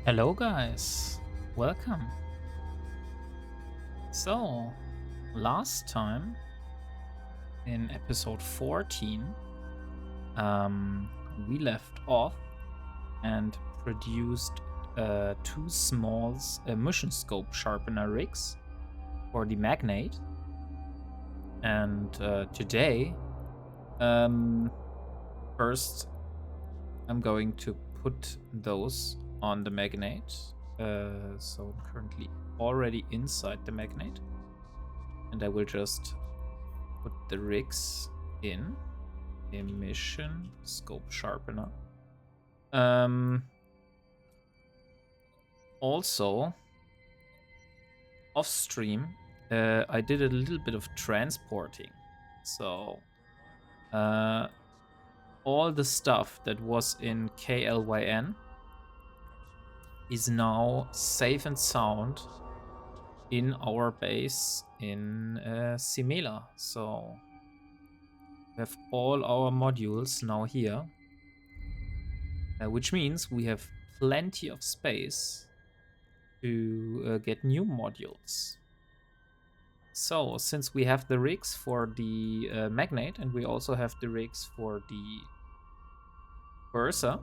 Hello guys, welcome. So, last time in episode 14, we left off and produced two small emission scope sharpener rigs for the magnate. And today, first I'm going to put those on the magnate. So I'm currently already inside the magnate, and I will just put the rigs in emission scope sharpener. Also off stream, I did a little bit of transporting, so all the stuff that was in KLYN is now safe and sound in our base in Simela. So we have all our modules now here, which means we have plenty of space to get new modules. So since we have the rigs for the magnate and we also have the rigs for the Bursa,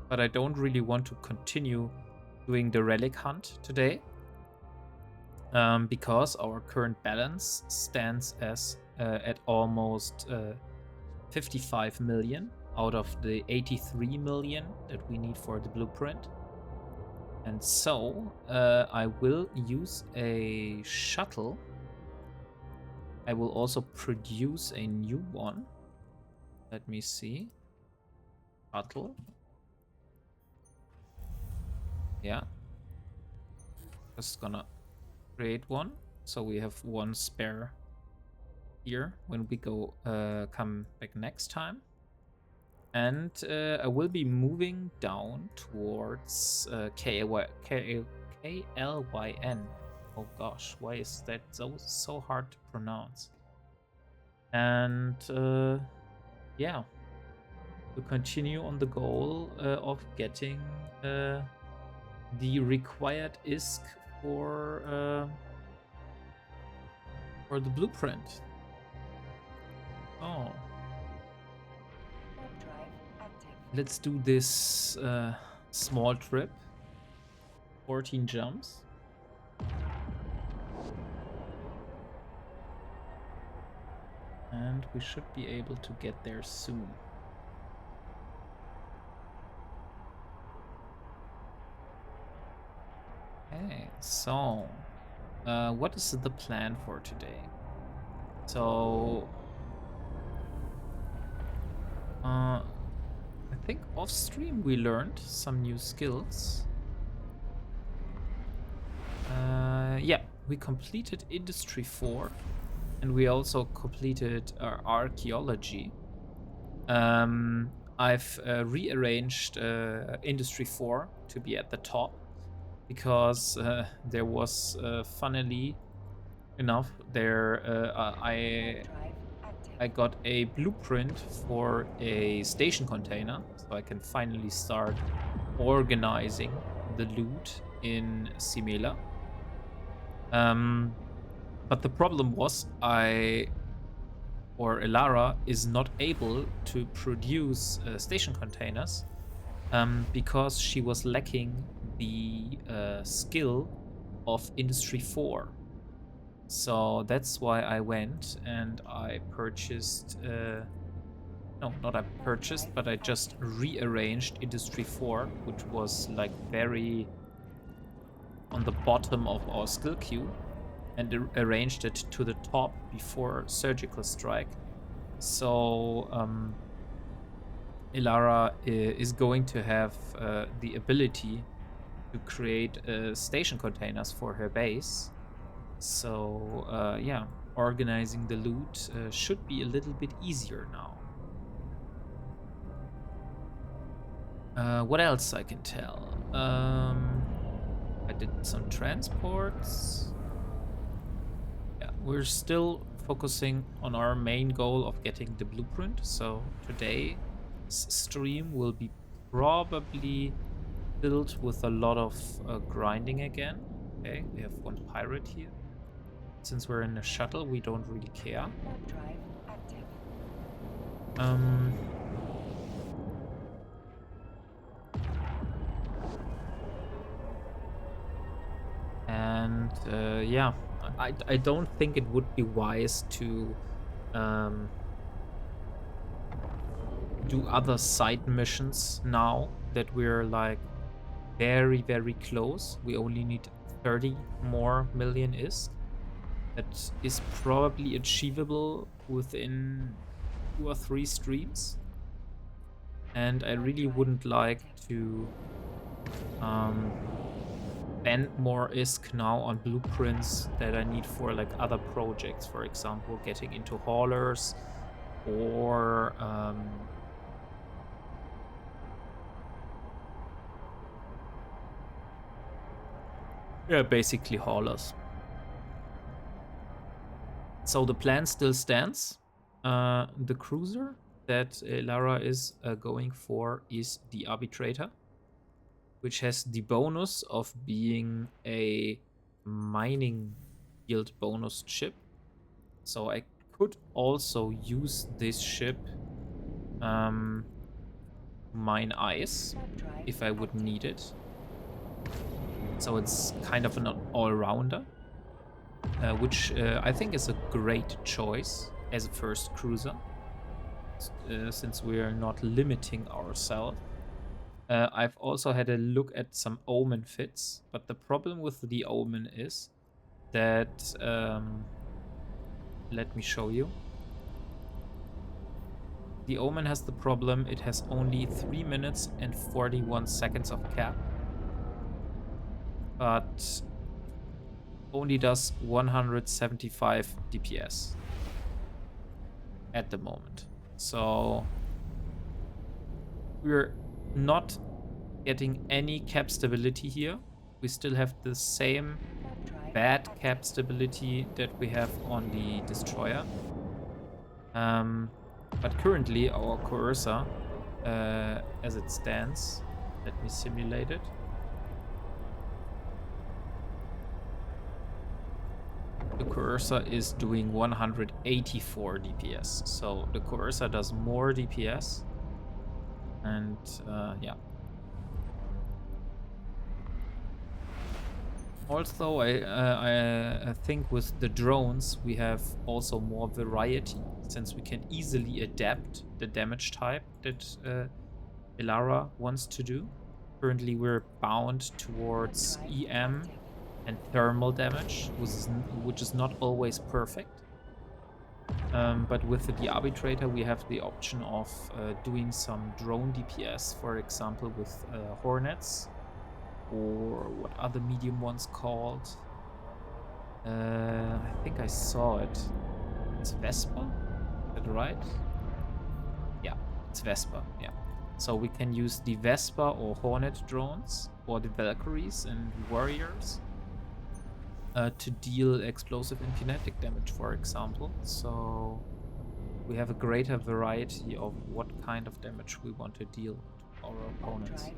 but I don't really want to continue doing the relic hunt today, because our current balance stands as at almost 55 million out of the 83 million that we need for the blueprint. And so I will use a shuttle. I will also produce a new one. Let me see. Shuttle. Yeah. Just gonna create one. So we have one spare here when we go come back next time. And I will be moving down towards KLYN. Oh gosh, why is that so hard to pronounce? And yeah, to continue on the goal of getting the required ISK for the blueprint. Oh. Let's do this small trip. 14 jumps. And we should be able to get there soon. Okay, so what is the plan for today? So I think off stream we learned some new skills. Yeah, we completed Industry 4 and we also completed our archaeology. I've rearranged Industry 4 to be at the top because there was, funnily enough, I got a blueprint for a station container, so I can finally start organizing the loot in Simela. But the problem was Elara is not able to produce station containers because she was lacking the skill of Industry 4. So that's why I went and I purchased, no, not I purchased, but I just rearranged Industry 4, which was like very on the bottom of our skill queue, and arranged it to the top before Surgical Strike. So Ilara is going to have the ability to create station containers for her base. So yeah, organizing the loot should be a little bit easier now. What else I can tell? I did some transports. Yeah, we're still focusing on our main goal of getting the blueprint. So today's stream will be probably filled with a lot of grinding again. Okay, we have one pirate here. Since we're in a shuttle, we don't really care. And yeah, I don't think it would be wise to do other side missions now that we're like very, very close. We only need 30 more million ISK. That is probably achievable within 2 or 3 streams. And I really wouldn't like to spend more ISK now on blueprints that I need for like other projects. For example, getting into haulers or yeah, basically haulers. So the plan still stands. The cruiser that Lara is going for is the Arbitrator, which has the bonus of being a mining guild bonus ship. So I could also use this ship mine ice if I would need it. So it's kind of an all-rounder, which I think is a great choice as a first cruiser, since we are not limiting ourselves. I've also had a look at some Omen fits, but the problem with the Omen is that, let me show you. The Omen has the problem, it has only 3 minutes and 41 seconds of cap, but only does 175 DPS at the moment. So we're not getting any cap stability here. We still have the same bad cap stability that we have on the destroyer. But currently our coercer, as it stands, let me simulate it. The coercer is doing 184 DPS. So the coercer does more DPS. And yeah. Also, I think with the drones we have also more variety, since we can easily adapt the damage type that Ilara wants to do. Currently we're bound towards EM and thermal damage, which is not always perfect. But with the Arbitrator we have the option of doing some drone DPS, for example with Hornets, or what are the medium ones called? I think I saw it. It's Vespa? Is that right? Yeah, it's Vespa, yeah. So we can use the Vespa or Hornet drones, or the Valkyries and Warriors, to deal explosive and kinetic damage, for example. So we have a greater variety of what kind of damage we want to deal to our opponents.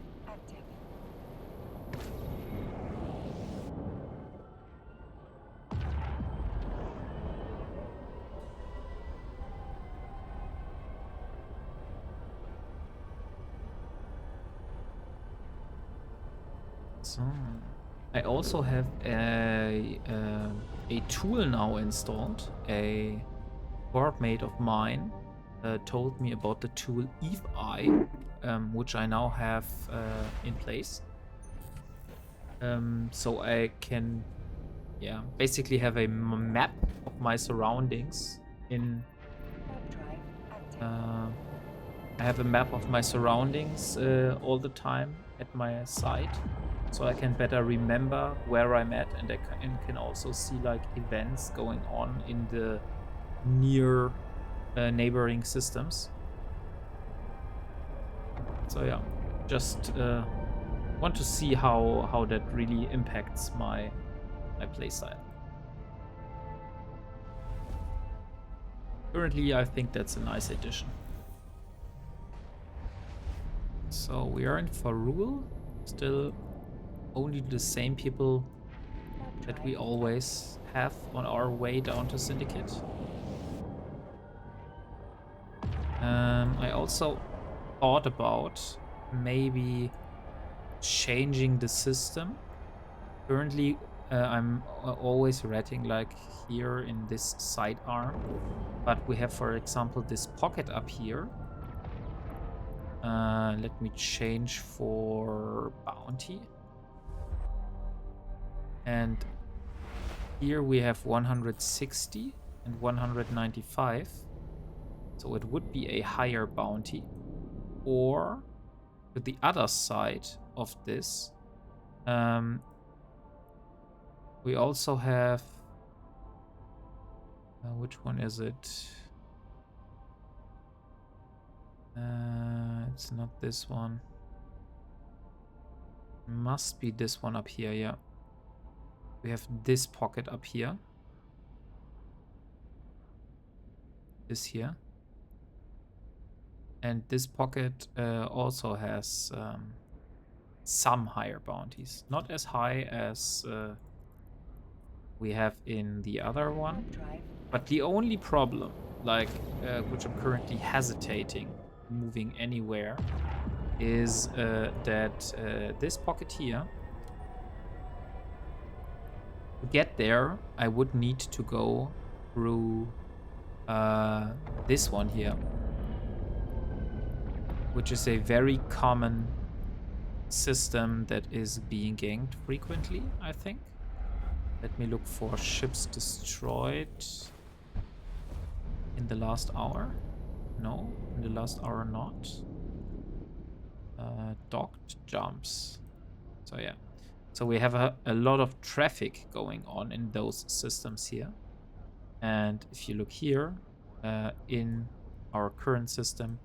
So I also have a tool now installed. A boardmate of mine told me about the tool Eve Eye, which I now have in place. So I can, yeah, basically have a map of my surroundings in. I have a map of my surroundings all the time at my site, so I can better remember where I'm at, and I can also see like events going on in the near neighboring systems. So yeah, just want to see how that really impacts my playstyle. Currently, I think that's a nice addition. So we are in Farul. Still only the same people that we always have on our way down to Syndicate. I also thought about maybe changing the system. Currently, I'm always rating like here in this sidearm, but we have, for example, this pocket up here. Let me change for bounty. And here we have 160 and 195. So it would be a higher bounty. Or to the other side of this, we also have... which one is it? It's not this one. Must be this one up here, yeah. We have this pocket up here. This here. And this pocket also has some higher bounties. Not as high as we have in the other one. But the only problem, like which I'm currently hesitating moving anywhere, is that this pocket here, to get there, I would need to go through this one here, which is a very common system that is being ganked frequently, I think. Let me look for ships destroyed in the last hour. No, in the last hour not. Docked jumps. So yeah. So we have a lot of traffic going on in those systems here. And if you look here, in our current system,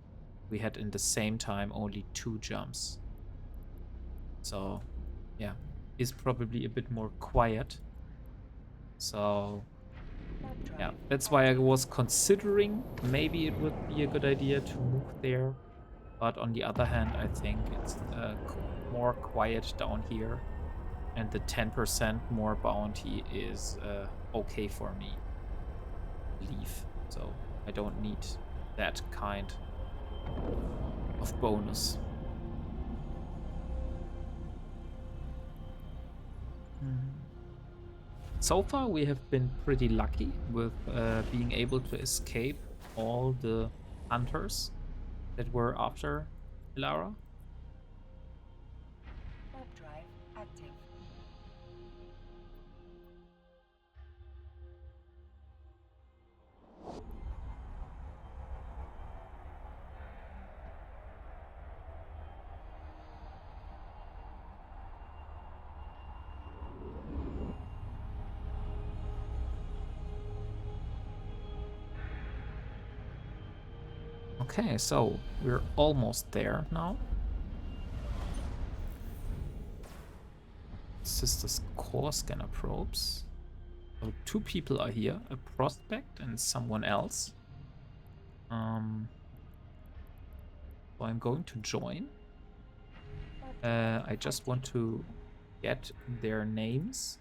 we had in the same time only 2 jumps. So yeah, it's probably a bit more quiet. So yeah, that's why I was considering maybe it would be a good idea to move there. But on the other hand, I think it's more quiet down here. And the 10% more bounty is okay for me. Leave. So I don't need that kind of bonus. So far, we have been pretty lucky with being able to escape all the hunters that were after Ilara. Warp drive active. Okay, so we're almost there now. Sisters core scanner probes. So 2 people are here, a prospect and someone else. So I'm going to join. I just want to get their names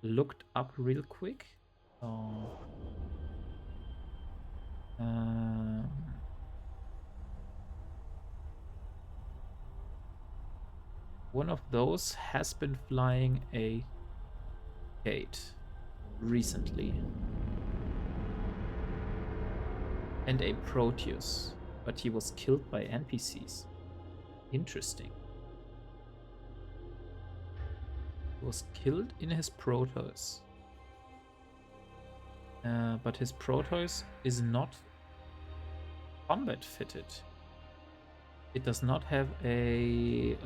looked up real quick. One of those has been flying a gate recently. And a Proteus, but he was killed by NPCs. Interesting. He was killed in his Proteus. But his Proteus is not combat fitted. It does not have a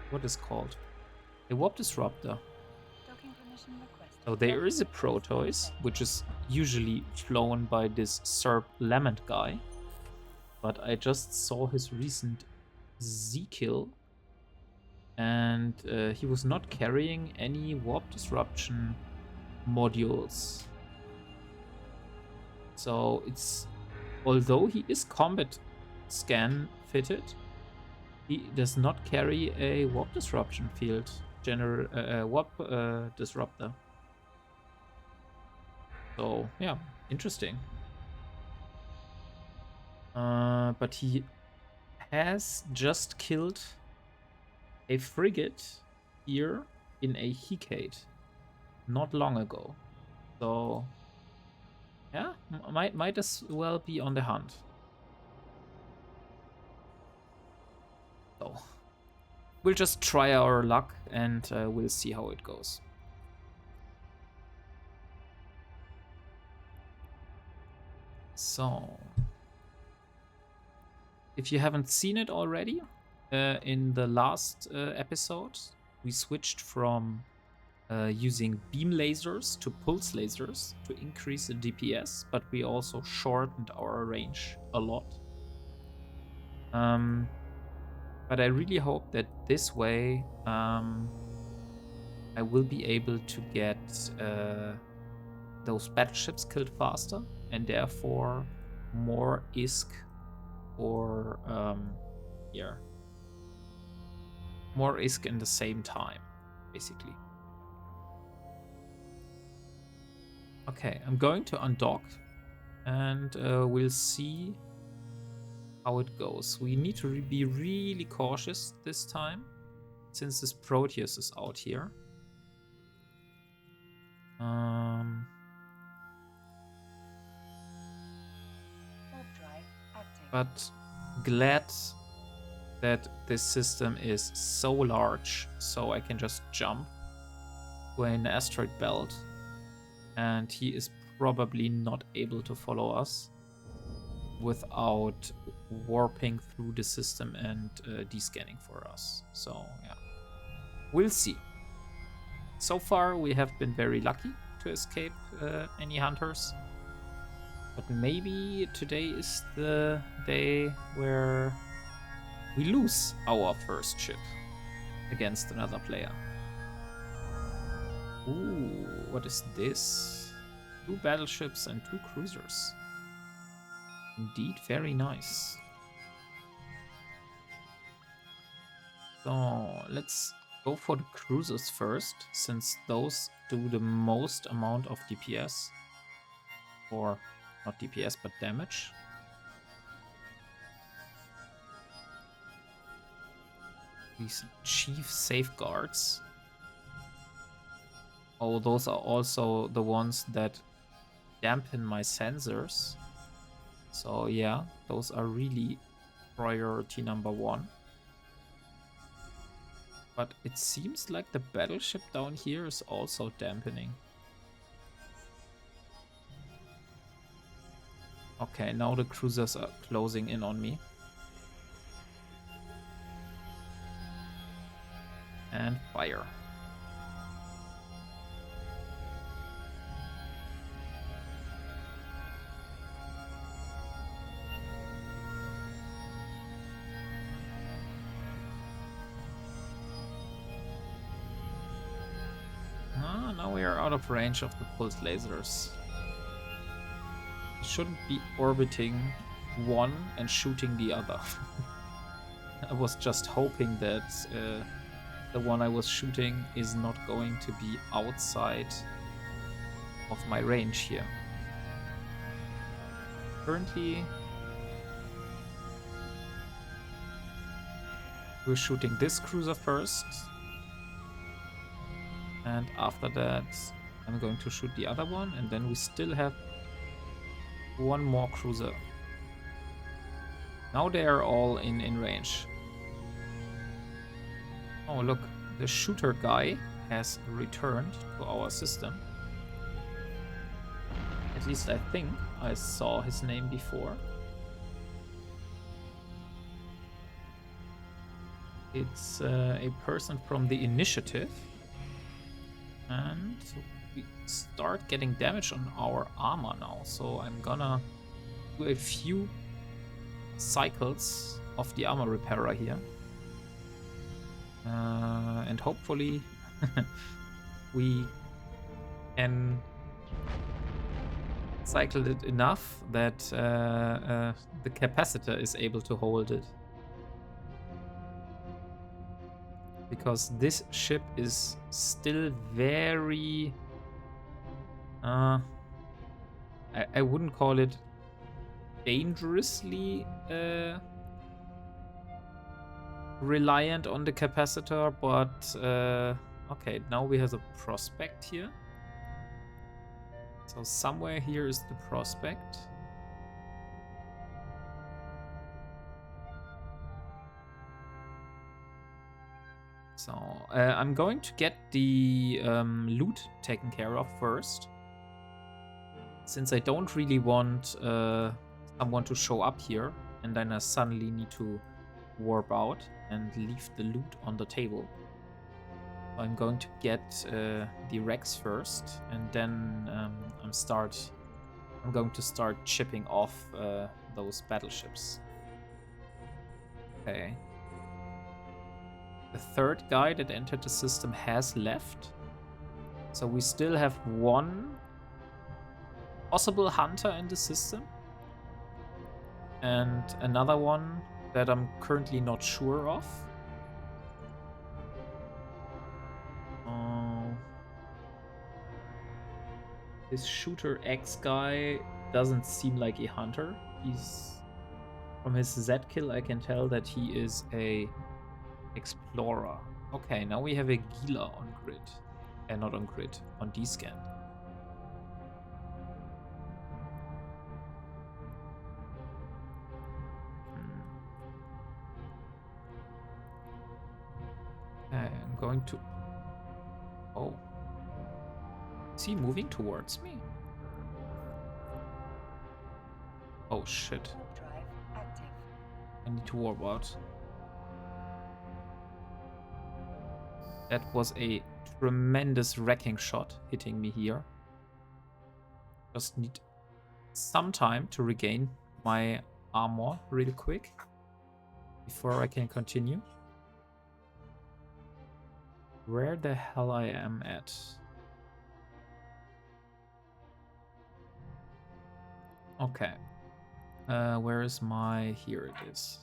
what is called a warp disruptor. Docking permission requested. So there is a Proteus, which is usually flown by this Serb Lament guy, but I just saw his recent Z kill, and he was not carrying any warp disruption modules. So it's although he is combat scan fitted, he does not carry a warp disruption field, warp disruptor. So yeah, interesting. But he has just killed a frigate here in a Hecate not long ago. So yeah, might as well be on the hunt. So we'll just try our luck and we'll see how it goes. So if you haven't seen it already, in the last episode, we switched from using beam lasers to pulse lasers to increase the DPS, but we also shortened our range a lot. But I really hope that this way I will be able to get those battleships killed faster and therefore more ISK or more ISK in the same time, basically. Okay, I'm going to undock and we'll see how it goes. We need to be really cautious this time since this Proteus is out here. But glad that this system is so large, so I can just jump to an asteroid belt, and he is probably not able to follow us without warping through the system and descanning for us. So yeah, we'll see. So far we have been very lucky to escape any hunters. But maybe today is the day where we lose our first ship against another player. Ooh, what is this? 2 battleships and 2 cruisers. Indeed, very nice. So let's go for the cruisers first, since those do the most amount of DPS. Or not DPS, but damage. These chief safeguards. Oh, those are also the ones that dampen my sensors. So yeah, those are really priority number 1. But it seems like the battleship down here is also dampening. Okay, now the cruisers are closing in on me. And fire. Now we are out of range of the pulse lasers. Shouldn't be orbiting one and shooting the other. I was just hoping that the one I was shooting is not going to be outside of my range here. Currently, we're shooting this cruiser first. And after that, I'm going to shoot the other one. And then we still have one more cruiser. Now they are all in range. Oh, look, the shooter guy has returned to our system. At least I think I saw his name before. It's a person from the initiative. And we start getting damage on our armor now. So I'm gonna do a few cycles of the armor repairer here. And hopefully we can cycled it enough that the capacitor is able to hold it. Because this ship is still very... I wouldn't call it dangerously reliant on the capacitor, but okay, now we have a prospect here. So somewhere here is the prospect. So I'm going to get the loot taken care of first, since I don't really want someone to show up here and then I suddenly need to warp out and leave the loot on the table. So I'm going to get the Rex first, and then I'm going to start chipping off those battleships. Okay. The third guy that entered the system has left. So we still have one possible hunter in the system. And another one that I'm currently not sure of. This Shooter X guy doesn't seem like a hunter. From his Z kill, I can tell that he is a explorer. Okay, now we have a Gila on grid. Not on grid, on D-scan. I'm going to... Oh. Is he moving towards me? Oh shit. Drive active. I need to warp out. That was a tremendous wrecking shot hitting me here. Just need some time to regain my armor real quick before I can continue. Where the hell I am at? Okay. Where is my... Here it is.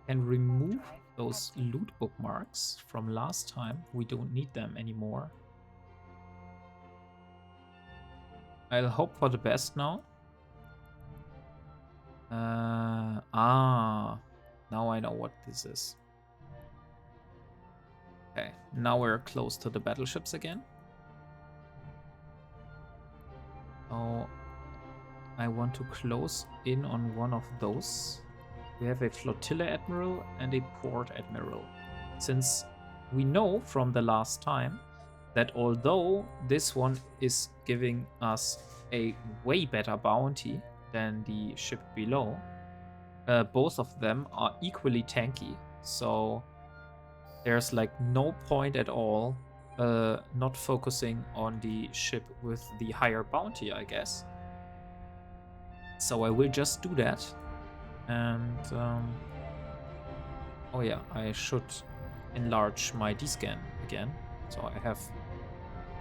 And remove those loot bookmarks from last time. We don't need them anymore. I'll hope for the best now. Now I know what this is. Okay, now we're close to the battleships again. So I want to close in on one of those. We have a flotilla admiral and a port admiral. Since we know from the last time that although this one is giving us a way better bounty than the ship below, both of them are equally tanky. So there's like no point at all not focusing on the ship with the higher bounty, I guess. So I will just do that. And oh yeah, I should enlarge my D-scan again, so I have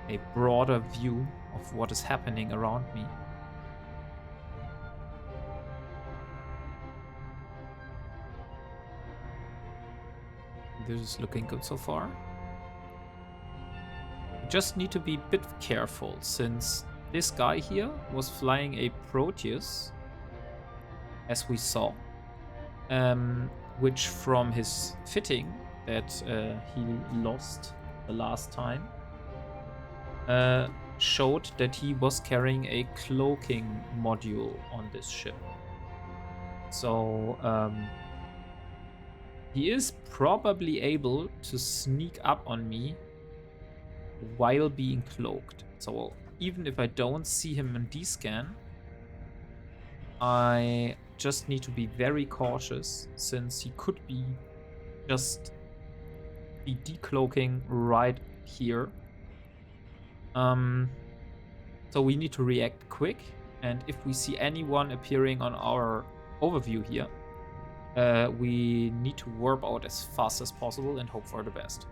a broader view of what is happening around me. This is looking good so far. I just need to be a bit careful, since this guy here was flying a Proteus, as we saw, which from his fitting that he lost the last time showed that he was carrying a cloaking module on this ship. So he is probably able to sneak up on me while being cloaked. So even if I don't see him in D-scan, I just need to be very cautious, since he could be just be decloaking right here. So we need to react quick, and if we see anyone appearing on our overview here, we need to warp out as fast as possible and hope for the best.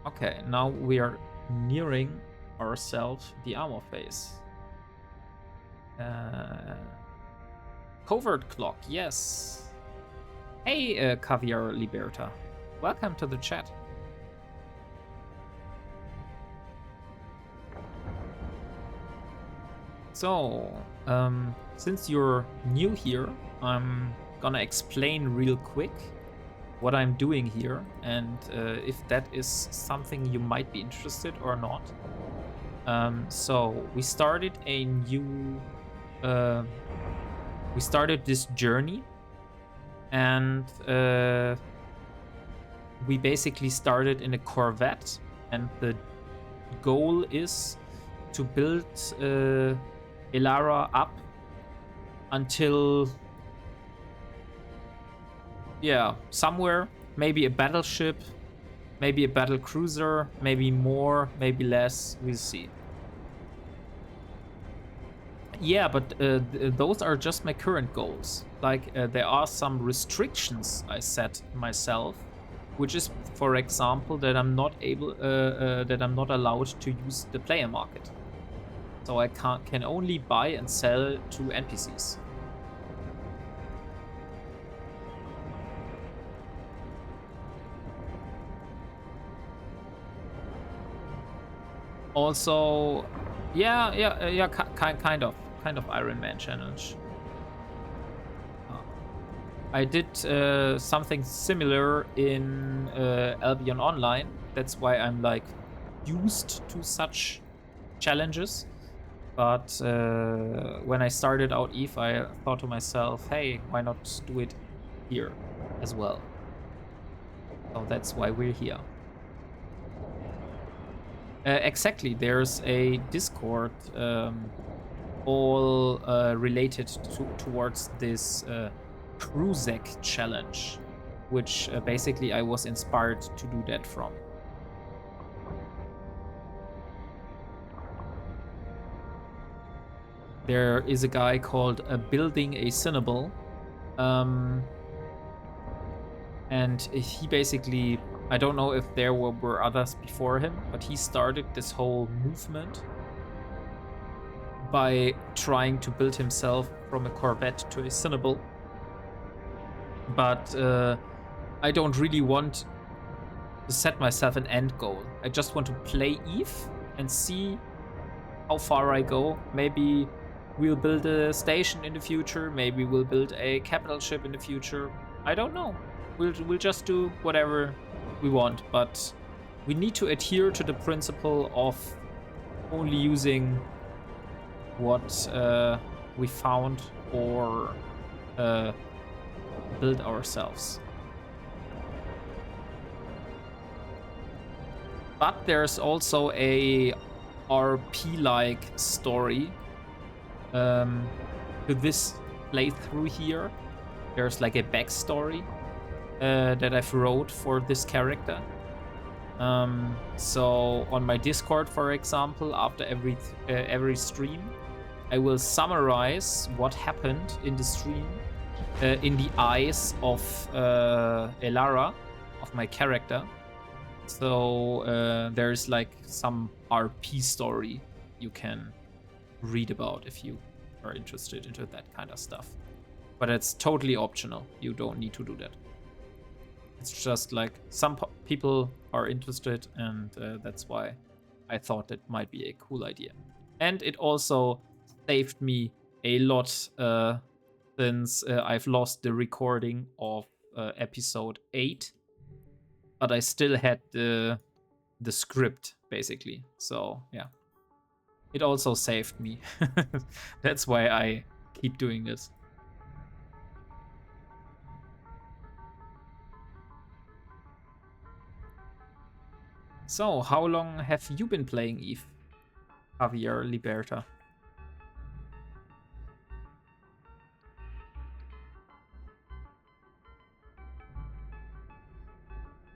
Okay, now we are nearing ourselves the armor phase. Covert clock, yes. Hey, Caviar Liberta. Welcome to the chat. So, since you're new here, I'm gonna explain real quick what I'm doing here and if that is something you might be interested or not. So we started a new, we started this journey, and we basically started in a Corvette, and the goal is to build Elara up until, yeah, somewhere, maybe a battleship, maybe a battle cruiser, maybe more, maybe less, we'll see. Yeah, but those are just my current goals. Like, there are some restrictions I set myself, which is, for example, that I'm not able, that I'm not allowed to use the player market. So I can only buy and sell to NPCs. Also, yeah, kind of Ironman challenge. I did something similar in Albion Online. That's why I'm like used to such challenges. But when I started out EVE, I thought to myself, hey, why not do it here as well? So that's why we're here. Exactly, there's a Discord all related towards this Kruzek challenge, which basically I was inspired to do that from. There is a guy called Building a Cinnable, and he basically, I don't know if there were others before him, but he started this whole movement by trying to build himself from a Corvette to a Cinnable. But I don't really want to set myself an end goal. I just want to play EVE and see how far I go. Maybe we'll build a station in the future. Maybe we'll build a capital ship in the future. I don't know. We'll just do whatever we want. But we need to adhere to the principle of only using what we found or build ourselves. But there's also a RP-like story to this playthrough here. There's like a backstory that I've wrote for this character. So on my Discord, for example, after every stream, I will summarize what happened in the stream in the eyes of Elara, of my character. So there's like some RP story you can read about if you are interested into that kind of stuff. But it's totally optional. You don't need to do that. It's just like some people are interested, and that's why I thought it might be a cool idea. And it also saved me a lot since I've lost the recording of episode 8. But I still had the script, basically. So, yeah. It also saved me. That's why I keep doing this. So, how long have you been playing EVE, Javier Liberta?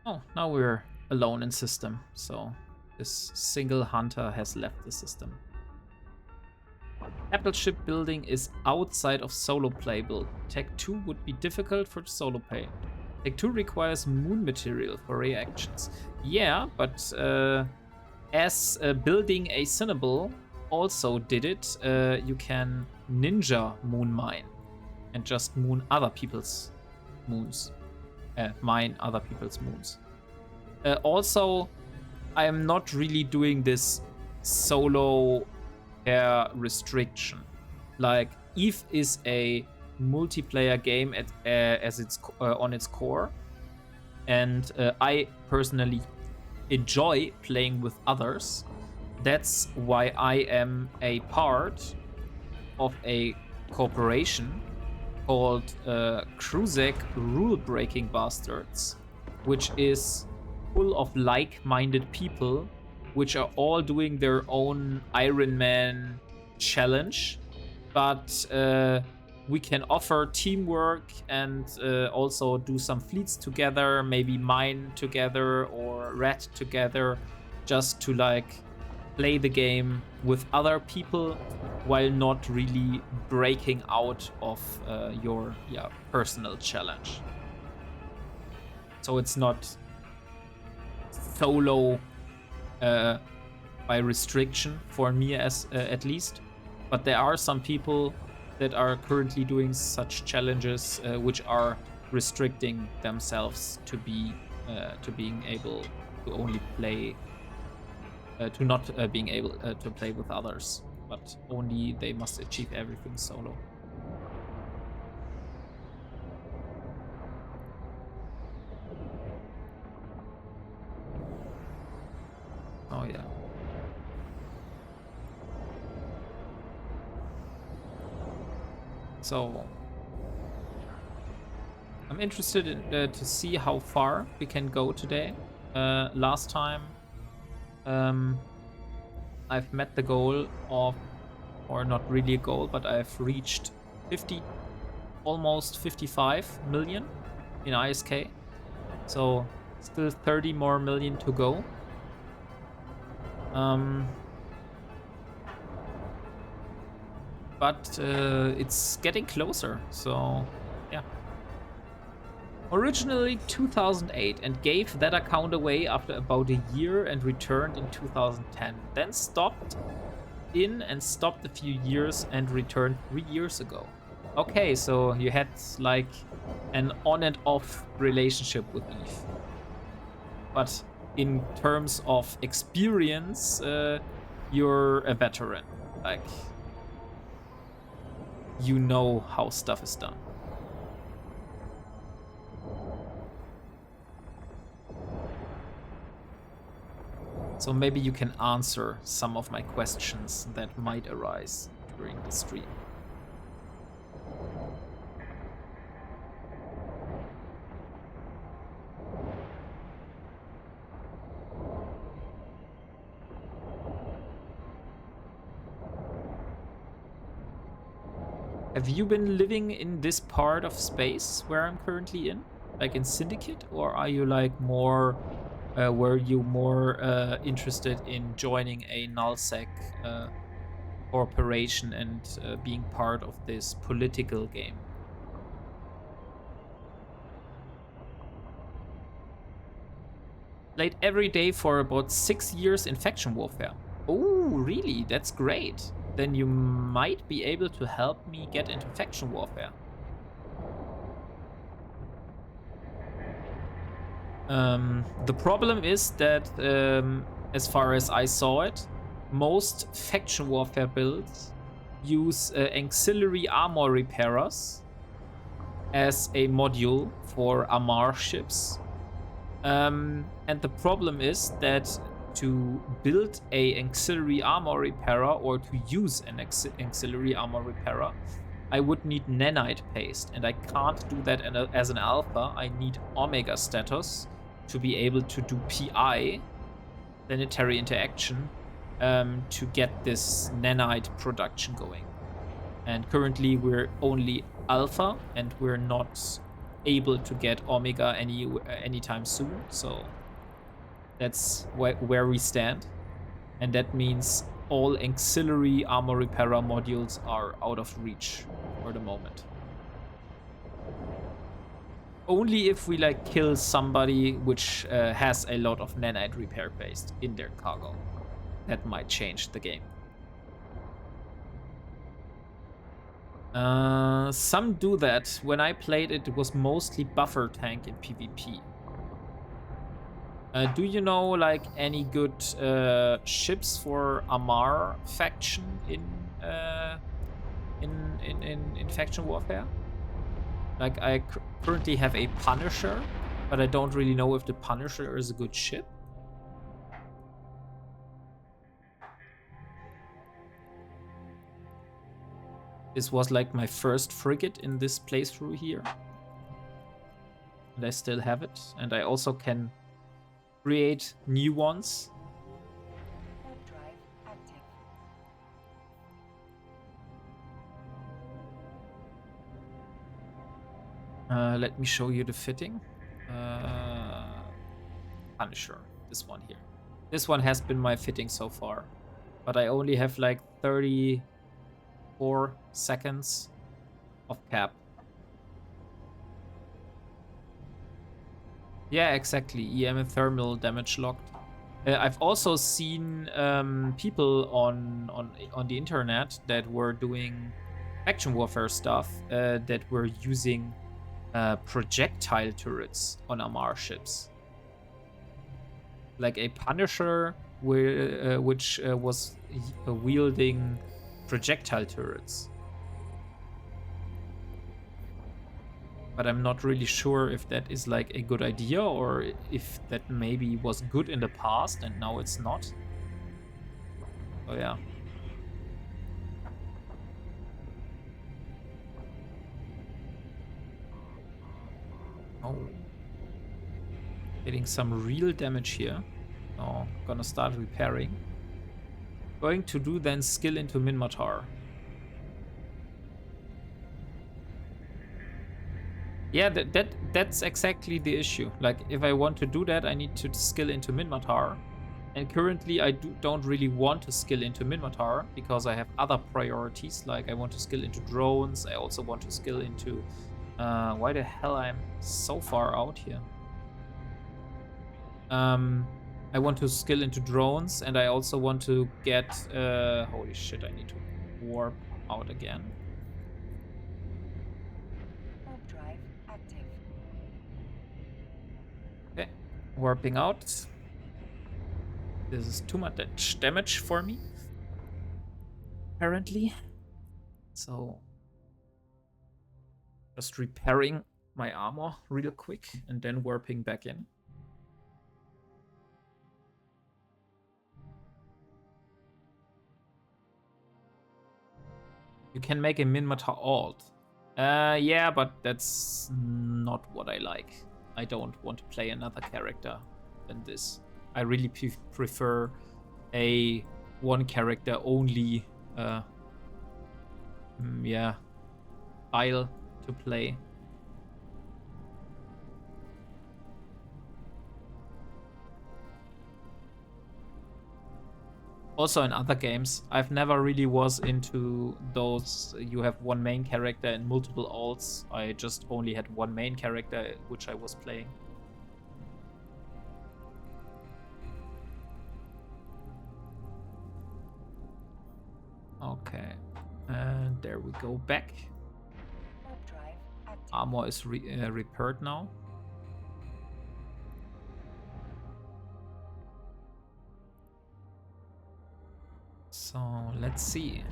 Oh, now we're alone in system, so this single hunter has left the system. Capital ship building is outside of solo playable. Tech 2 would be difficult for solo play. Take 2 requires moon material for reactions. Yeah, but as building a Cinnable also did it, you can ninja moon mine and just moon other people's moons. Mine other people's moons. Also, I am not really doing this solo pair restriction. Like, Eve is a multiplayer game as it's on its core, and I personally enjoy playing with others. That's why I am a part of a corporation called Kruzek Rule Breaking Bastards, which is full of like-minded people which are all doing their own Ironman challenge, but we can offer teamwork and also do some fleets together, maybe mine together or rat together, just to like play the game with other people while not really breaking out of your personal challenge. So it's not solo by restriction for me, as at least, but there are some people that are currently doing such challenges which are restricting themselves to be to being able to only play to not being able to play with others, but only they must achieve everything solo. Oh yeah. So I'm interested in, to see how far we can go today. Last time I've met the goal of, or not really a goal, but I've reached 50, almost 55 million in ISK. So still 30 more million to go. But it's getting closer, so yeah. Originally 2008 and gave that account away after about a year and returned in 2010. Then stopped a few years and returned 3 years ago. Okay, so you had like an on and off relationship with Eve. But in terms of experience, you're a veteran. Like, you know how stuff is done. So maybe you can answer some of my questions that might arise during the stream. Have you been living in this part of space where I'm currently in? Like in Syndicate? Or are you like more, were you more interested in joining a nullsec corporation and being part of this political game? Played every day for about 6 years in faction warfare. Oh, really? That's great. Then you might be able to help me get into faction warfare. The problem is that, as far as I saw it, most faction warfare builds use auxiliary armor repairers as a module for armor ships. And the problem is that to build a auxiliary armor repairer or to use an auxiliary armor repairer, I would need nanite paste, and I can't do that as an alpha. I need omega status to be able to do PI, planetary interaction, to get this nanite production going. And currently we're only alpha, and we're not able to get omega anytime soon, so that's where we stand. And that means all auxiliary armor repairer modules are out of reach for the moment. only if we like kill somebody which has a lot of nanite repair paste in their cargo. That might change the game. Some do that. When I played it, it was mostly buffer tank in PvP. Do you know like any good ships for Amar faction in faction warfare? Like I currently have a Punisher, but I don't really know if the Punisher is a good ship. This was like my first frigate in this playthrough here. And I still have it. And I also can create new ones. Drive active. Let me show you the fitting. Punisher, this one here. This one has been my fitting so far. But I only have like 34 seconds of cap. Yeah, exactly. EM and thermal damage locked. I've also seen people on the internet that were doing faction warfare stuff that were using projectile turrets on Amar ships. Like a Punisher which was wielding projectile turrets. But I'm not really sure if that is like a good idea or if that maybe was good in the past and now it's not. Oh yeah. Oh. Getting some real damage here. Oh, gonna start repairing. Going to do then skill into Minmatar. Yeah, that's exactly the issue. Like, if I want to do that, I need to skill into Minmatar. And currently, I don't really want to skill into Minmatar because I have other priorities. Like, I want to skill into drones. I also want to skill into... why the hell I'm so far out here? I want to skill into drones, and I also want to get... holy shit, I need to warp out again. Okay, warping out. This is too much damage for me, apparently. So, just repairing my armor real quick and then warping back in. You can make a Minmatar alt. Yeah, but that's not what I like. I don't want to play another character than this. I really prefer a one character only yeah, style to play. Also in other games, I've never really was into those you have one main character and multiple alts. I just only had one main character which I was playing. Okay, and there we go back. Armor is repaired now. So let's see.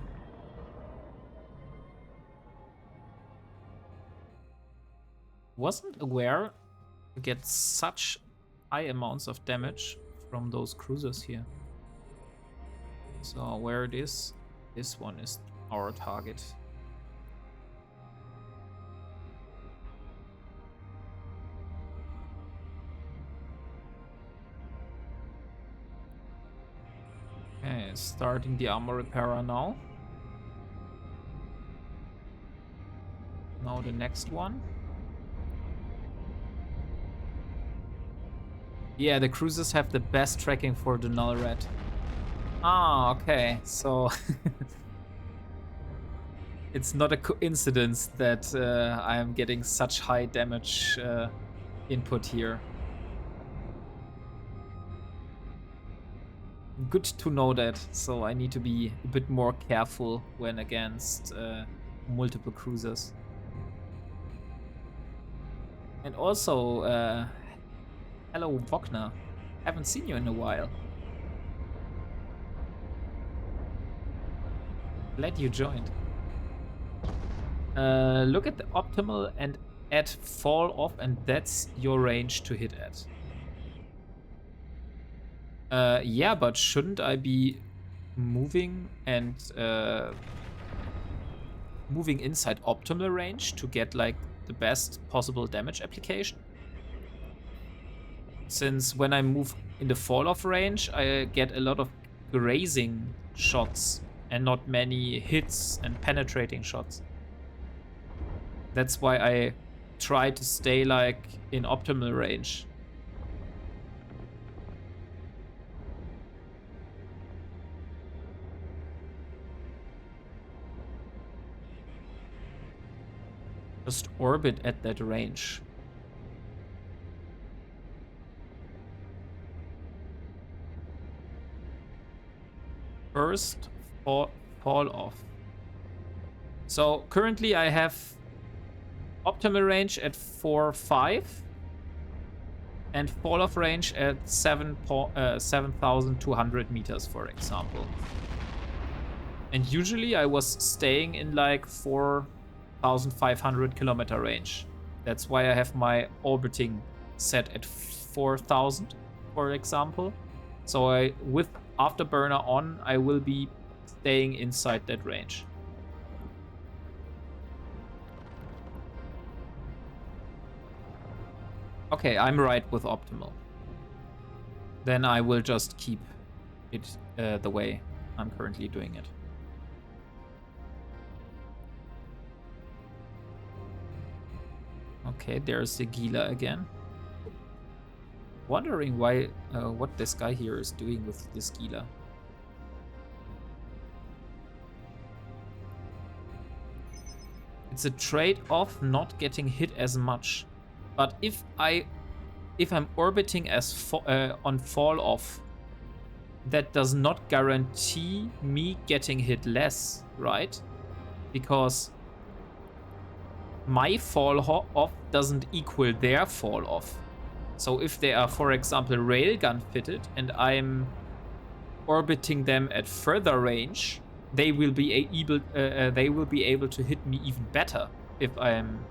Wasn't aware to get such high amounts of damage from those cruisers here. So where it is, this one is our target. Okay, starting the armor repairer now. Now the next one. Yeah, the cruisers have the best tracking for the null red. Ah, okay, so It's not a coincidence that I am getting such high damage input here. Good to know that, so I need to be a bit more careful when against multiple cruisers. And also, hello Wagner. Haven't seen you in a while. Glad you joined. Look at the optimal and add fall off, and that's your range to hit at. Yeah, but shouldn't I be moving and moving inside optimal range to get like the best possible damage application? Since when I move in the fall off range, I get a lot of grazing shots and not many hits and penetrating shots. That's why I try to stay like in optimal range. Just orbit at that range. First, fall off. So currently I have optimal range at 4.5 and fall off range at 7,200 meters, for example. And usually I was staying in like 4,500 kilometer range. That's why I have my orbiting set at 4,000, for example. So with Afterburner on, I will be staying inside that range. Okay, I'm right with optimal. Then I will just keep it the way I'm currently doing it. Okay, there's the Gila again. Wondering why, what this guy here is doing with this Gila. It's a trade-off not getting hit as much. But if I'm orbiting as on fall off, that does not guarantee me getting hit less, right? Because my fall off doesn't equal their fall off. So if they are, for example, railgun fitted and I'm orbiting them at further range, they will be able to hit me even better if I am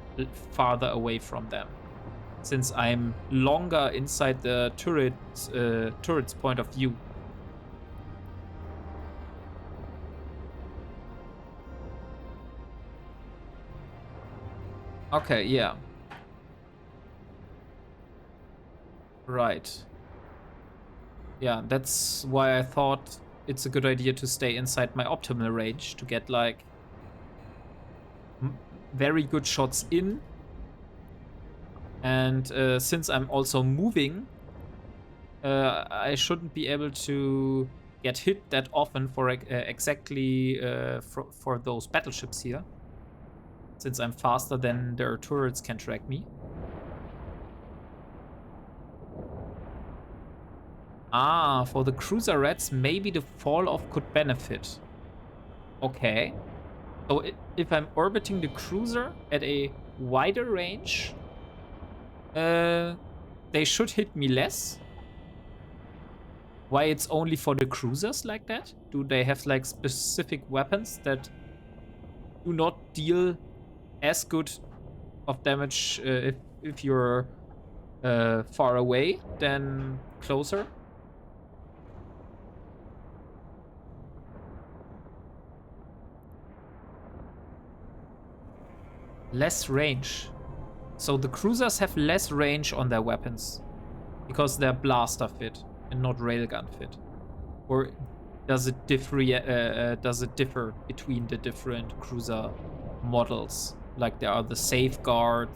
farther away from them, since I'm longer inside the turret's point of view. Okay, yeah. Right. Yeah, that's why I thought it's a good idea to stay inside my optimal range to get like very good shots in. And since I'm also moving, I shouldn't be able to get hit that often for exactly for those battleships here. Since I'm faster than their turrets can track me. Ah, for the cruiserettes, maybe the fall-off could benefit. Okay. So if I'm orbiting the cruiser at a wider range, they should hit me less. Why it's only for the cruisers like that? Do they have like specific weapons that do not deal as good of damage if you're far away than closer? Less range. So the cruisers have less range on their weapons because they're blaster fit and not railgun fit. Or does it differ between the different cruiser models? Like there are the Safeguard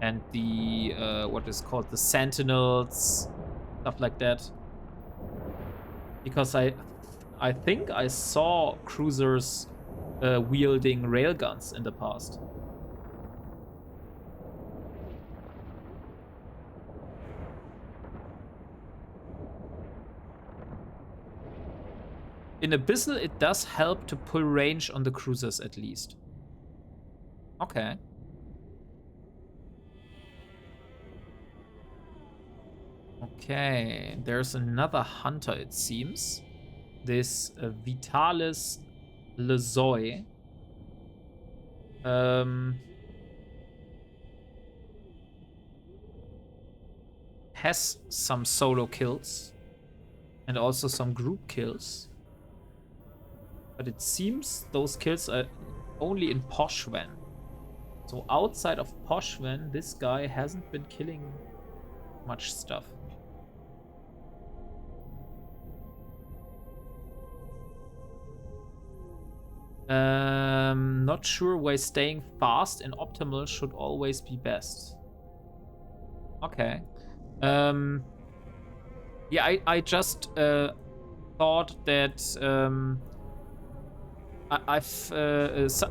and the what is called the Sentinels, stuff like that. Because I think I saw cruisers wielding railguns in the past. In Abyssal, it does help to pull range on the cruisers at least. Okay. Okay, there's another hunter, it seems. This Vitalis Lezoy. Has some solo kills and also some group kills. But it seems those kills are only in Poshwan. So outside of Poshwan, this guy hasn't been killing much stuff. Not sure why staying fast and optimal should always be best. Okay. Yeah, I just thought that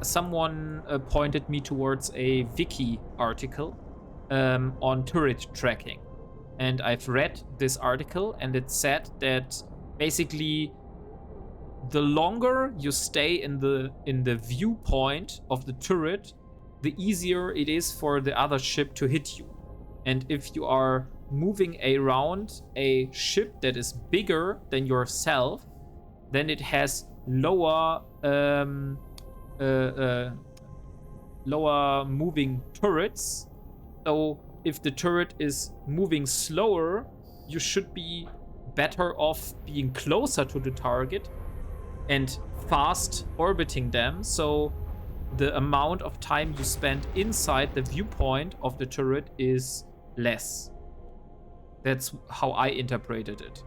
someone pointed me towards a wiki article on turret tracking, and I've read this article, and it said that basically the longer you stay in the viewpoint of the turret, the easier it is for the other ship to hit you. And if you are moving around a ship that is bigger than yourself, then it has lower lower moving turrets. So if the turret is moving slower, you should be better off being closer to the target and fast orbiting them, so the amount of time you spend inside the viewpoint of the turret is less. That's how I interpreted it.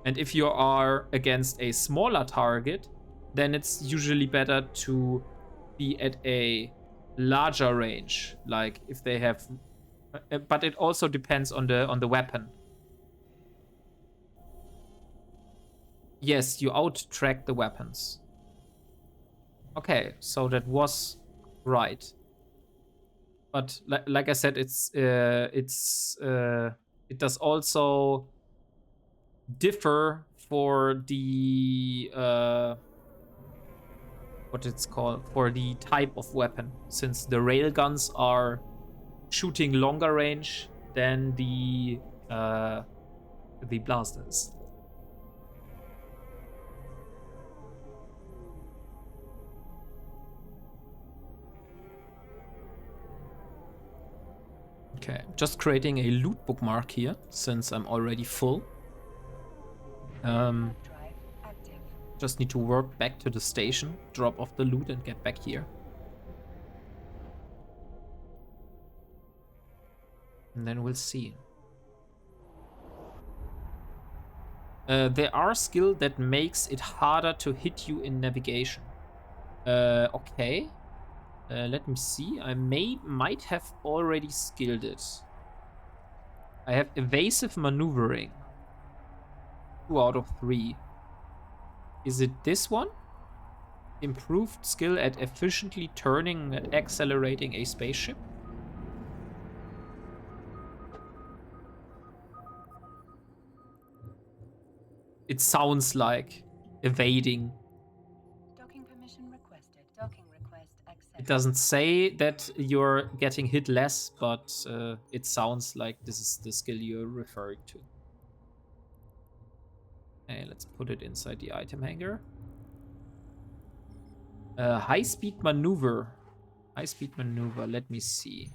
And if you are against a smaller target, then it's usually better to be at a larger range, like if they have, but it also depends on the weapon. Yes, you out-track the weapons. Okay, so that was right. But like I said, it does also differ for the what it's called, for the type of weapon, since the railguns are shooting longer range than the blasters. Okay, just creating a loot bookmark here, since I'm already full. Just need to work back to the station, drop off the loot, and get back here. And then we'll see. There are skills that makes it harder to hit you in navigation. Okay. Let me see. I might have already skilled it. I have evasive maneuvering. 2 out of 3. Is it this one? Improved skill at efficiently turning and accelerating a spaceship? It sounds like evading. Docking permission requested. Docking request accepted. It doesn't say that you're getting hit less, but it sounds like this is the skill you're referring to. Okay, let's put it inside the item hanger. High-speed maneuver. High-speed maneuver, let me see.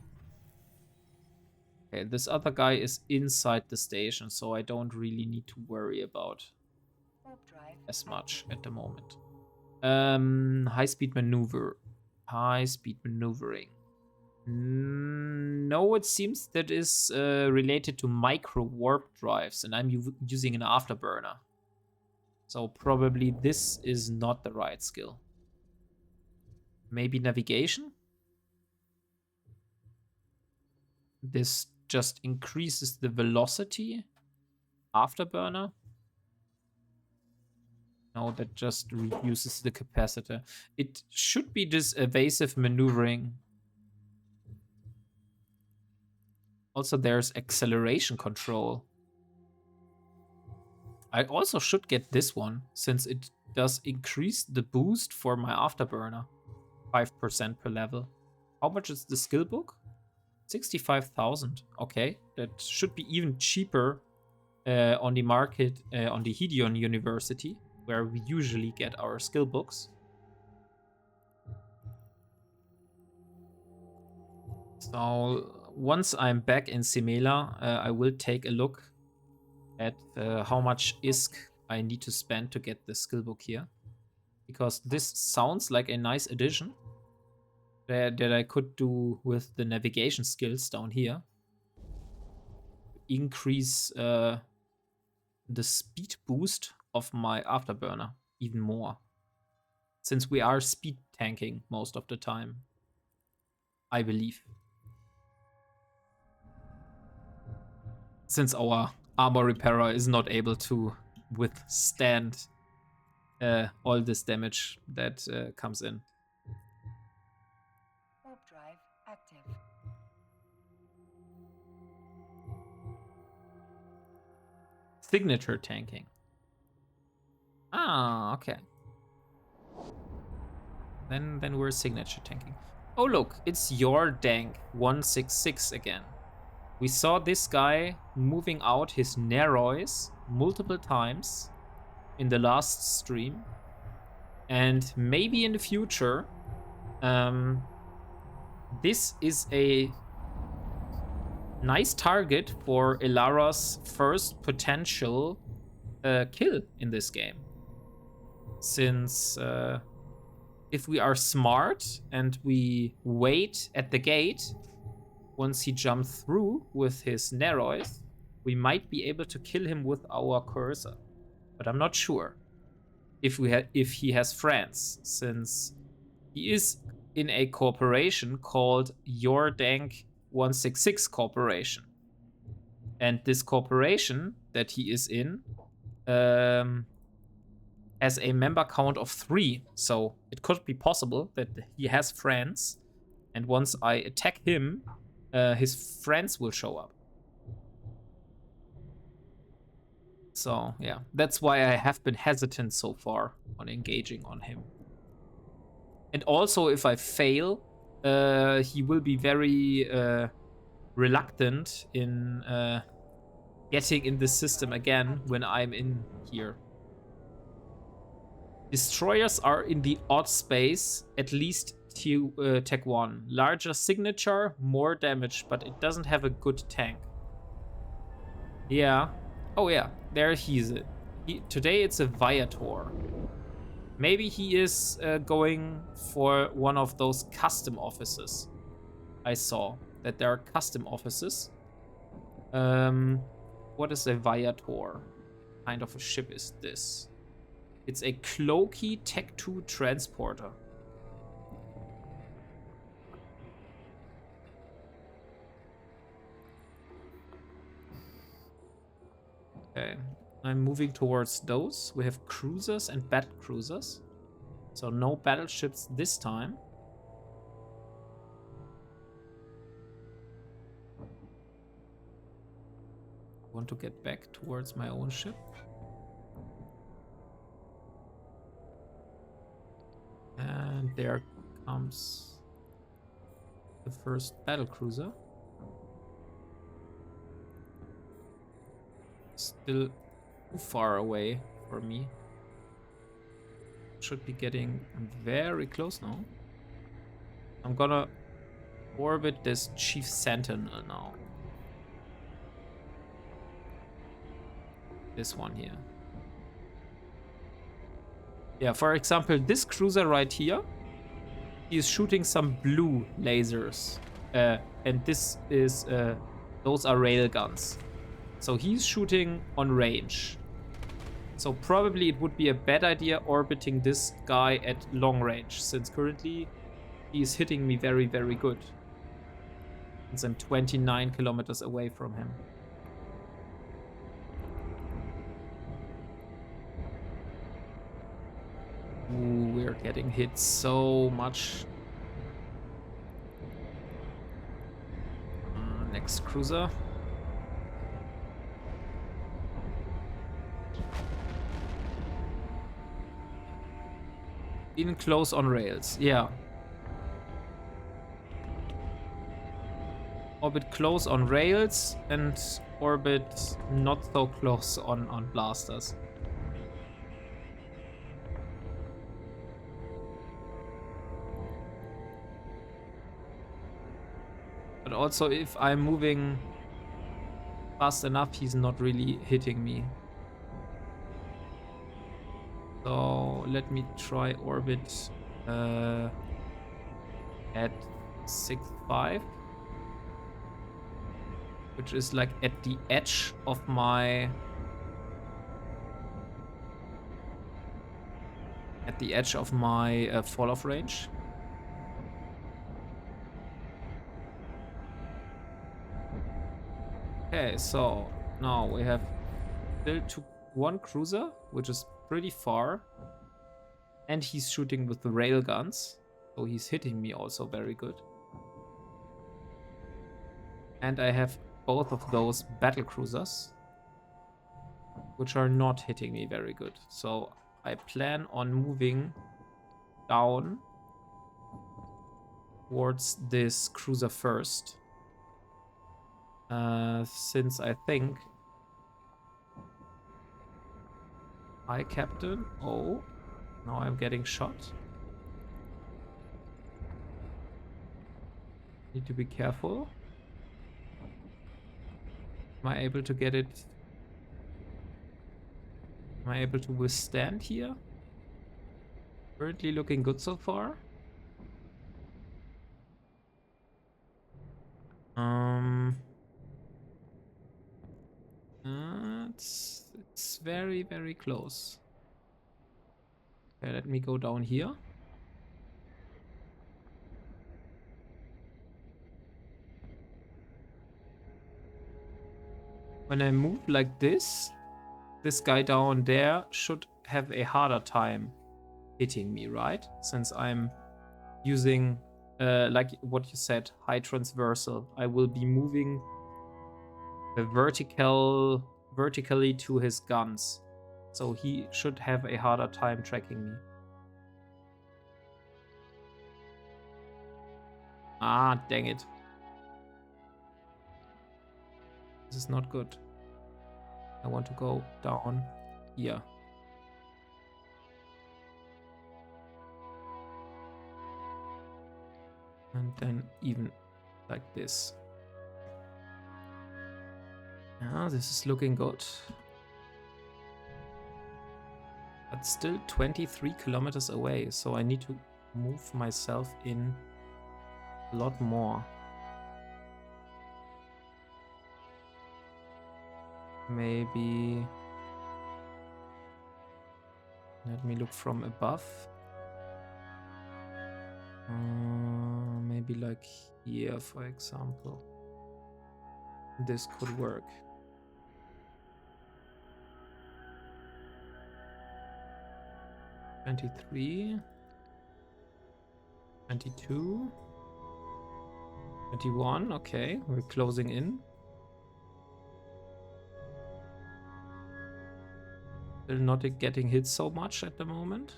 Okay, this other guy is inside the station, so I don't really need to worry about as much at the moment. High-speed maneuver. High-speed maneuvering. No, it seems that is related to micro warp drives, and I'm using an afterburner. So probably this is not the right skill. Maybe navigation? This just increases the velocity. Afterburner? No, that just reduces the capacitor. It should be this evasive maneuvering. Also, there's acceleration control. I also should get this one, since it does increase the boost for my afterburner. 5% per level. How much is the skill book? 65,000. Okay, that should be even cheaper on the market, on the Hideon University, where we usually get our skill books. So once I'm back in Simela, I will take a look at how much ISK I need to spend to get the skill book here. Because this sounds like a nice addition that I could do with the navigation skills down here. Increase the speed boost of my afterburner even more. Since we are speed tanking most of the time, I believe. Since our armor repairer is not able to withstand all this damage that comes in. Warp drive active. Signature tanking. Ah, okay. Then we're signature tanking. Oh look, it's your dank 166 again. We saw this guy moving out his Nerois multiple times in the last stream. And maybe in the future, this is a nice target for Ilara's first potential kill in this game. Since if we are smart and we wait at the gate, once he jumps through with his Nerois, we might be able to kill him with our cursor. But I'm not sure if he has friends, since he is in a corporation called Your Dank 166 Corporation. And this corporation that he is in has a member count of 3. So it could be possible that he has friends. And once I attack him, his friends will show up. So yeah, that's why I have been hesitant so far on engaging on him. And also, if I fail, he will be very reluctant in getting in the system again when I'm in here. Destroyers are in the odd space, at least Tech 1. Larger signature, more damage, but it doesn't have a good tank. Yeah. Oh yeah, there he's today it's a Viator. Maybe he is going for one of those custom offices. I saw that there are custom offices. What is a Viator? What kind of a ship is this? It's a Cloaky Tech 2 transporter. Okay, I'm moving towards those. We have cruisers and battle cruisers. So no battleships this time. I want to get back towards my own ship. And there comes the first battle cruiser. Still too far away for me. Should be getting very close now. I'm gonna orbit this Chief Sentinel now. This one here. Yeah, for example, this cruiser right here, he is shooting some blue lasers. And this is, those are railguns. So he's shooting on range. So probably it would be a bad idea orbiting this guy at long range, since currently he is hitting me very, very good. Since I'm 29 kilometers away from him. Ooh, we're getting hit so much. Next cruiser. Even close on rails, yeah. Orbit close on rails and orbit not so close on blasters. But also if I'm moving fast enough, he's not really hitting me. So let me try orbit at 6.5. Which is like at the edge of my... fall off range. Okay, so now we have still one cruiser, which is pretty far. And he's shooting with the rail guns. So he's hitting me also very good. And I have both of those battle cruisers, which are not hitting me very good. So I plan on moving down towards this cruiser first. Since I think... Hi, Captain. Oh, now I'm getting shot. Need to be careful. Am I able to get it? Am I able to withstand here? Currently looking good so far. It's very, very close. Okay, let me go down here. When I move like this guy down there should have a harder time hitting me, right? Since I'm using, like what you said, high transversal. I will be moving vertically to his guns. So he should have a harder time tracking me. Ah, dang it. This is not good. I want to go down here. And then even like this. Yeah, this is looking good. But still 23 kilometers away, so I need to move myself in a lot more. Maybe... Let me look from above. Maybe like here, for example. This could work. $23, $22, $21. Okay, we're closing in. Still not getting hit so much at the moment.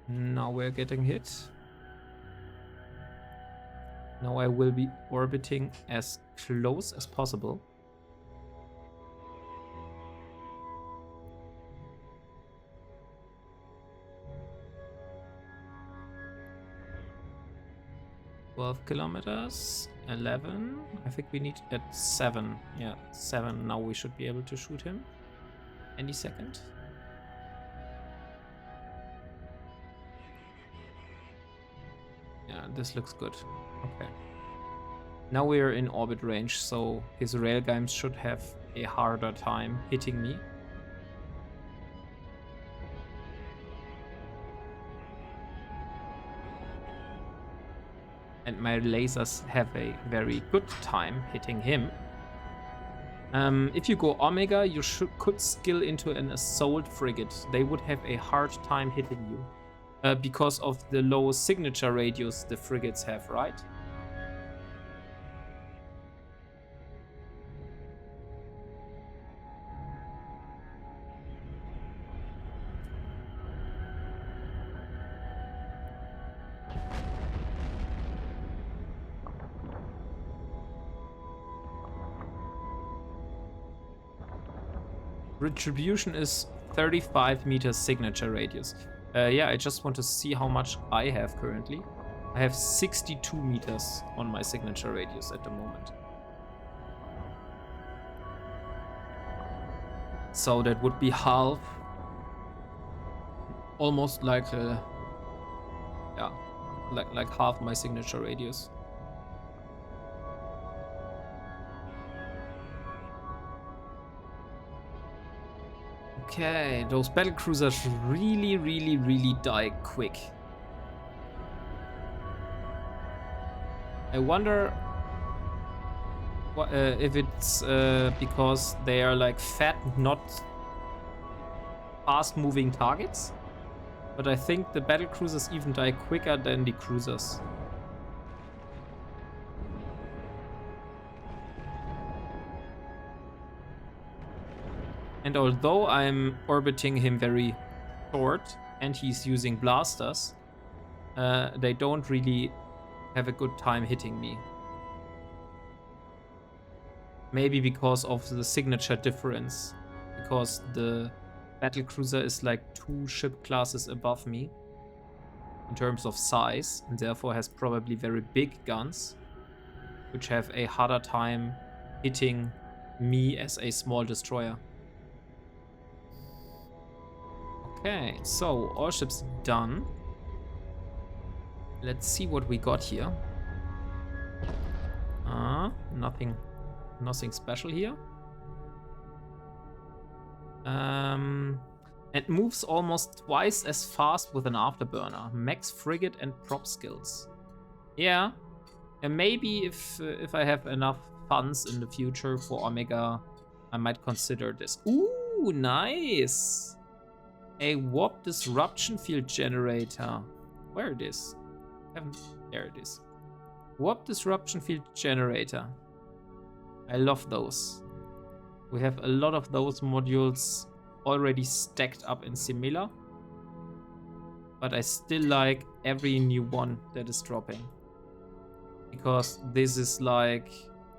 Now we're getting hit. Now I will be orbiting as close as possible. $12 kilometers, 11. I think we need at 7. Yeah, 7. Now we should be able to shoot him any second. Yeah, this looks good. Okay. Now we are in orbit range, so his railguns should have a harder time hitting me. And my lasers have a very good time hitting him. If you Go Omega, you could skill into an assault frigate. They would have a hard time hitting you. Because of the low signature radius the frigates have, right? Retribution is 35 meters signature radius. Yeah, I just want to see how much I have currently. I have 62 meters on my signature radius at the moment. So that would be half. Almost like yeah, like half my signature radius. Okay, those battle cruisers really die quick. I wonder what, if it's because they are like fat, not fast-moving targets. But I think the battle cruisers even die quicker than the cruisers. And although I'm orbiting him very short and he's using blasters, they don't really have a good time hitting me. Maybe because of the signature difference. Because the battlecruiser is like 2 ship classes above me in terms of size, and therefore has probably very big guns, which have a harder time hitting me as a small destroyer. Okay, so all ships done. Let's see what we got here. Nothing special here. It moves almost twice as fast with an afterburner. Max frigate and prop skills. Yeah, and maybe if I have enough funds in the future for Omega, I might consider this. Ooh, nice! A warp disruption field generator. Where it is? There it is. Warp disruption field generator. I love those. We have a lot of those modules already stacked up in Simila. But I still like every new one that is dropping. Because this is like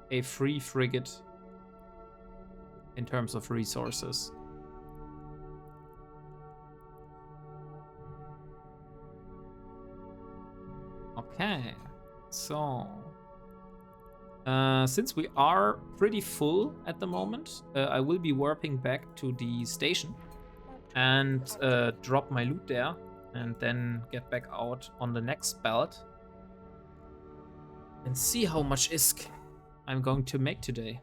a free frigate in terms of resources. Okay, so since we are pretty full at the moment, I will be warping back to the station and drop my loot there and then get back out on the next belt and see how much ISK I'm going to make today.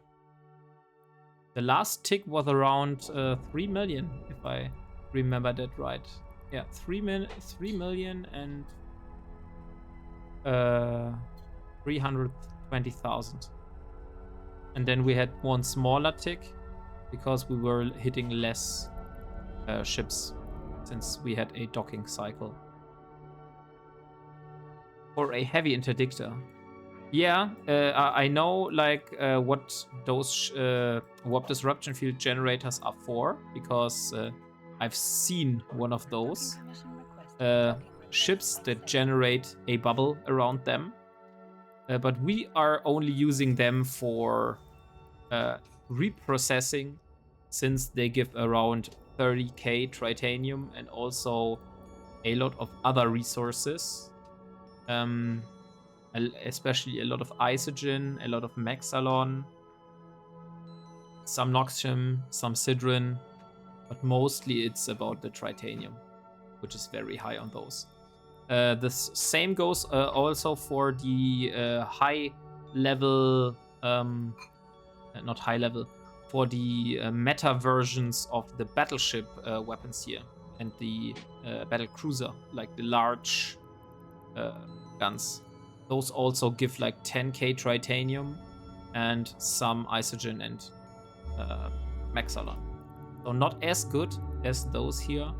The last tick was around 3 million, if I remember that right. Yeah, 3 million and 320,000. And then we had one smaller tick because we were hitting less ships since we had a docking cycle. For a heavy interdictor. Yeah, I know like what those warp disruption field generators are for, because I've seen one of those ships that generate a bubble around them. But we are only using them for reprocessing, since they give around 30k tritanium and also a lot of other resources. Especially a lot of isogen, a lot of maxalon, some noxium, some sidrin, but mostly it's about the tritanium, which is very high on those. The same goes also for the high level, not high level, for the meta versions of the battleship weapons here and the battle cruiser, like the large guns. Those also give like 10k tritanium and some isogen and Maxalon. So not as good as those here,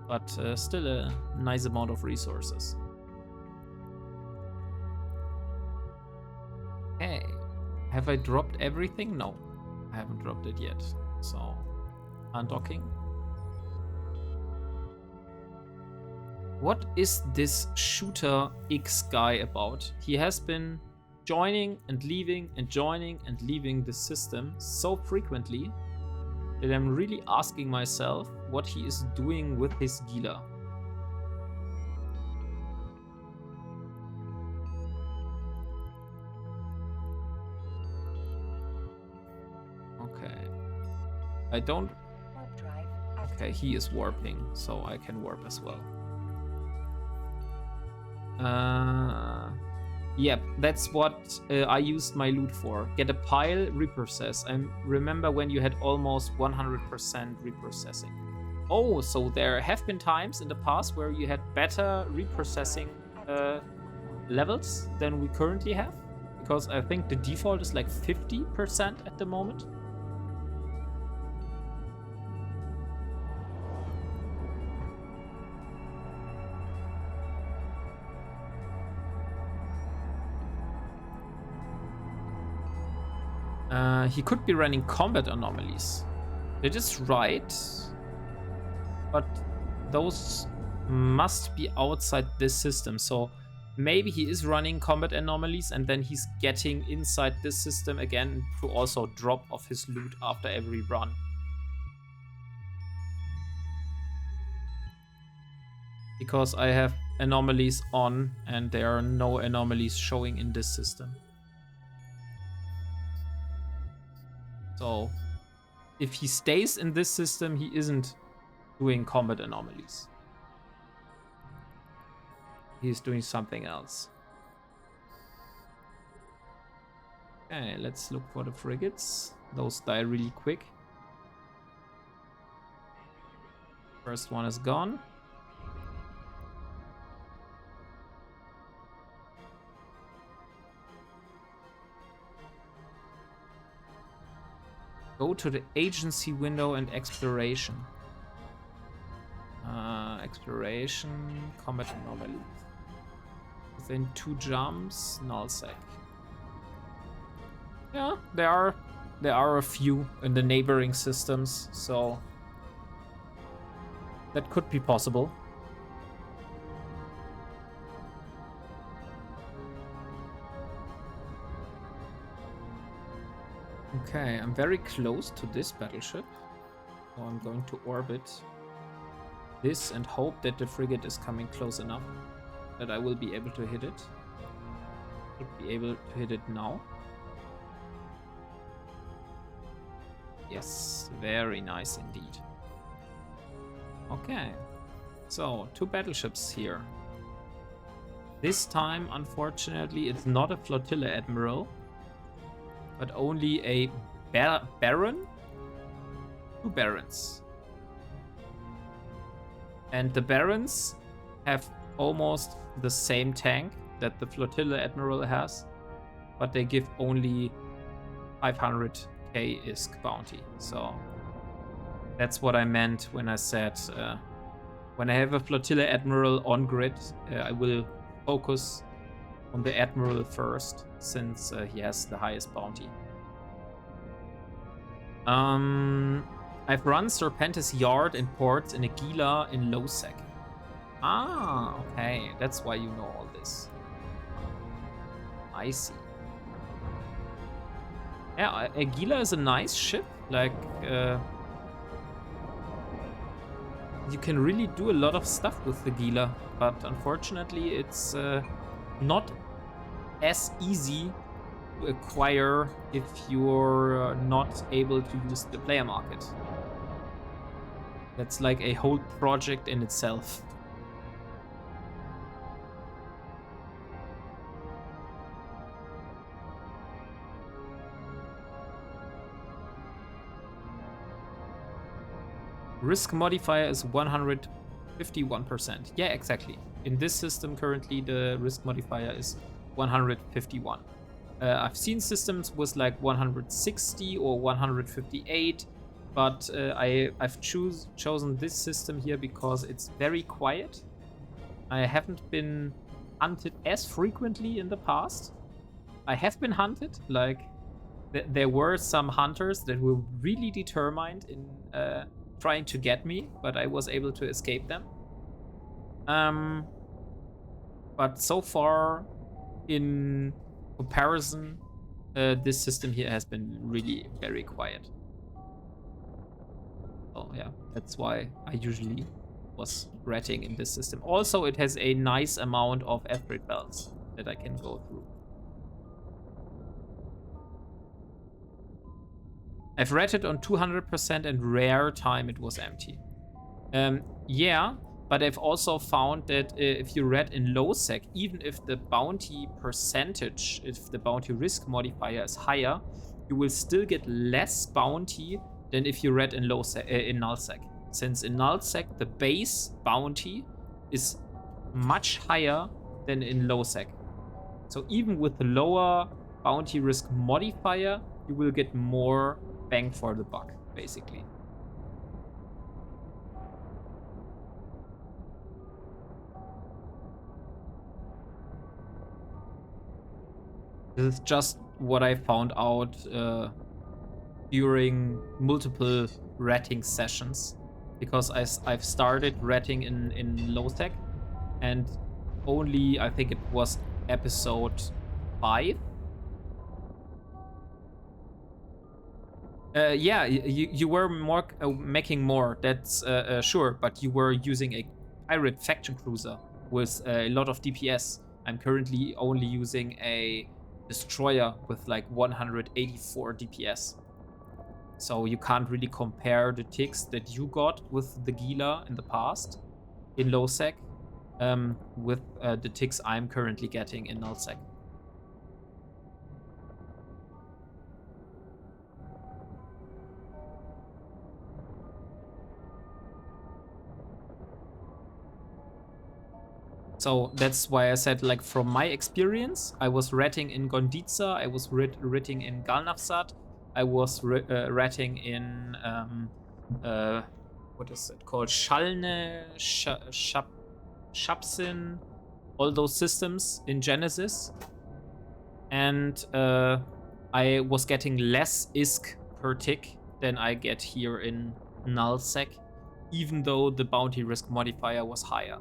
but still a nice amount of resources. Okay. Have I dropped everything? No, I haven't dropped it yet. So, undocking. What is this Shooter X guy about? He has been joining and leaving and joining and leaving the system so frequently that I'm really asking myself what he is doing with his Gila. Okay. I don't... Okay, he is warping, so I can warp as well. Yep, that's what I used my loot for. Get a pile, reprocess. I remember when you had almost 100% reprocessing. Oh, so there have been times in the past where you had better reprocessing levels than we currently have? Because I think the default is like 50% at the moment. He could be running combat anomalies. That is right. But those must be outside this system. So maybe he is running combat anomalies and then he's getting inside this system again to also drop off his loot after every run. Because I have anomalies on and there are no anomalies showing in this system. So, if he stays in this system, he isn't doing combat anomalies. He's doing something else. Okay, let's look for the frigates. Those die really quick. First one is gone. Go to the agency window and exploration. Exploration, combat anomaly. Within 2 jumps, nullsec. Yeah, there are a few in the neighboring systems, so that could be possible. Okay, I'm very close to this battleship, so I'm going to orbit this and hope that the frigate is coming close enough that I will be able to hit it. Should be able to hit it now. Yes, very nice indeed. Okay, so 2 battleships here. This time, unfortunately, it's not a flotilla admiral, but only a baron? 2 barons. And the barons have almost the same tank that the flotilla admiral has, but they give only 500k ISK bounty. So that's what I meant when I said when I have a flotilla admiral on grid, I will focus on the admiral first, since he has the highest bounty. I've run Serpentis Yard and ports in a Gila in low sec. Ah, okay, that's why you know all this. I see. Yeah, a Gila is a nice ship. Like, you can really do a lot of stuff with the Gila, but unfortunately it's not as easy to acquire if you're not able to use the player market. That's like a whole project in itself. Risk modifier is 151%. Yeah, exactly. In this system currently the risk modifier is 151. I've seen systems with like 160 or 158, but I've chosen this system here because it's very quiet. I haven't been hunted as frequently in the past. I have been hunted, like there were some hunters that were really determined in trying to get me, but I was able to escape them. But so far, in comparison, this system here has been really very quiet. So yeah, that's why I usually was ratting in this system. Also, it has a nice amount of F-Grid belts that I can go through. I've ratted on 200% and rare time it was empty. Yeah, but I've also found that if you rat in low sec, even if the bounty percentage, if the bounty risk modifier is higher, you will still get less bounty than if you rat in low sec, in null sec. Since in null sec the base bounty is much higher than in low sec. So even with the lower bounty risk modifier, you will get more bang for the buck, basically. This is just what I found out during multiple ratting sessions, because I've started ratting in low sec, and only, I think it was episode 5. Yeah, you were more making more, that's sure, but you were using a pirate faction cruiser with a lot of DPS. I'm currently only using a destroyer with like 184 DPS. So you can't really compare the ticks that you got with the Gila in the past in low sec with the ticks I'm currently getting in null sec. So that's why I said, like, from my experience, I was ratting in Gonditza, I was ratting in Galnafsat, I was ratting in, what is it called? Shalne, Shapsin, all those systems in Genesis. And I was getting less ISK per tick than I get here in nullsec, even though the bounty risk modifier was higher.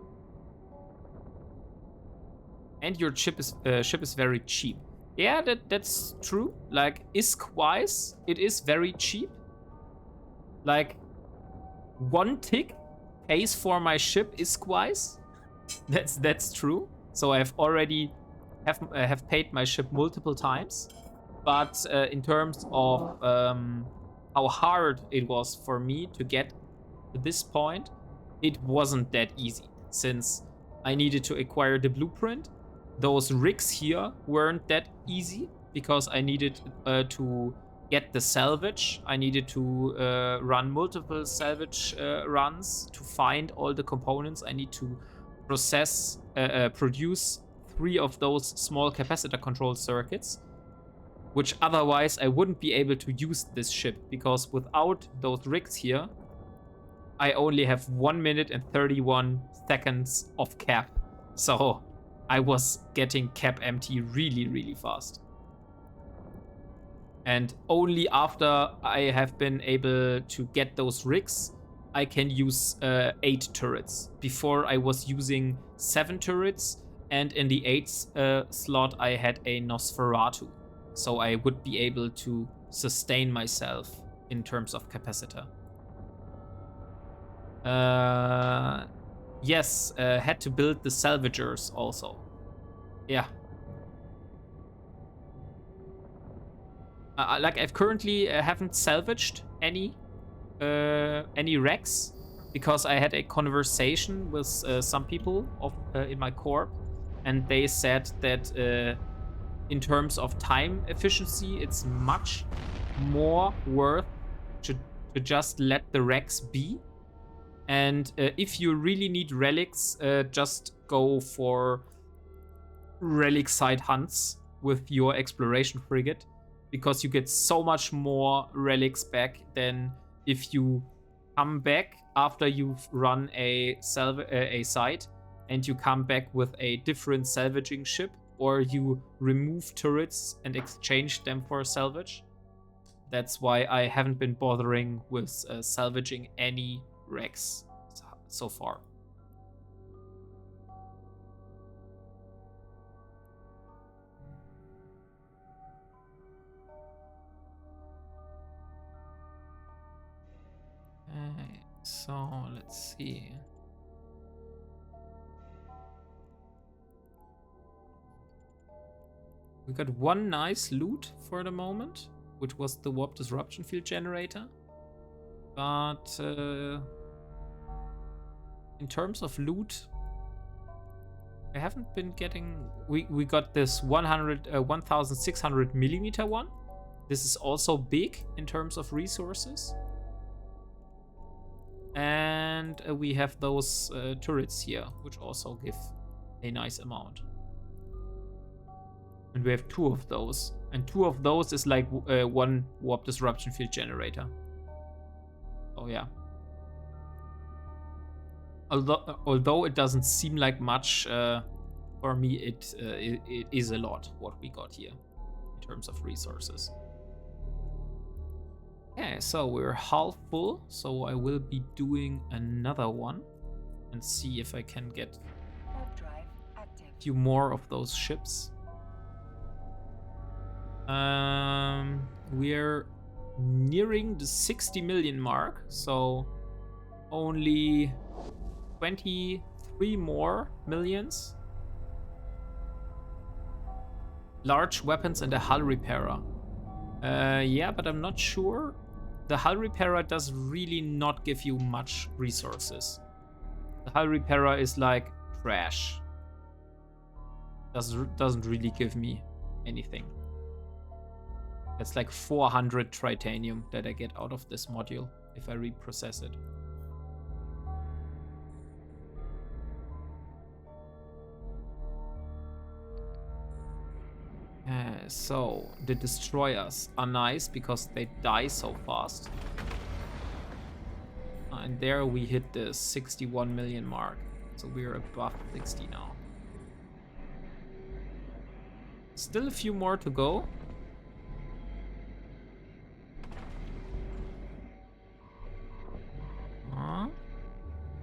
And your ship is very cheap. Yeah, that's true. Like, ISK-wise, it is very cheap. Like, 1 tick pays for my ship ISK-wise. That's true. So I've already have paid my ship multiple times. But in terms of how hard it was for me to get to this point, it wasn't that easy, since I needed to acquire the blueprint. Those rigs here weren't that easy because I needed to get the salvage. I needed to run multiple salvage runs to find all the components. I need to produce 3 of those small capacitor control circuits, which otherwise I wouldn't be able to use this ship, because without those rigs here, I only have 1 minute and 31 seconds of cap. So I was getting cap empty really, really fast. And only after I have been able to get those rigs, I can use 8 turrets. Before I was using 7 turrets, and in the 8th slot I had a Nosferatu. So I would be able to sustain myself in terms of capacitor. Yes, had to build the salvagers also. Yeah. Like, I've currently haven't salvaged any wrecks, because I had a conversation with some people in my corp, and they said that in terms of time efficiency, it's much more worth to just let the wrecks be. And if you really need relics, just go for relic side hunts with your exploration frigate, because you get so much more relics back than if you come back after you've run a site and you come back with a different salvaging ship, or you remove turrets and exchange them for salvage. That's why I haven't been bothering with salvaging any wrecks so far. Okay, so let's see. We got one nice loot for the moment, which was the warp disruption field generator. But in terms of loot, I haven't been getting... We got this 1600 millimeter one. This is also big in terms of resources. And we have those turrets here, which also give a nice amount. And we have 2 of those. And 2 of those is like one warp disruption field generator. Oh yeah. Although it doesn't seem like much, for me it is a lot what we got here in terms of resources. Okay, so we're half full, so I will be doing another one and see if I can get a few more of those ships. We're nearing the 60 million mark, so only 23 more millions. Large weapons and a hull repairer. Yeah, but I'm not sure. The hull repairer does really not give you much resources. The hull repairer is like trash. Doesn't really give me anything. It's like 400 titanium that I get out of this module if I reprocess it. So the destroyers are nice because they die so fast. And there we hit the 61 million mark. So we're above 60 now. Still a few more to go.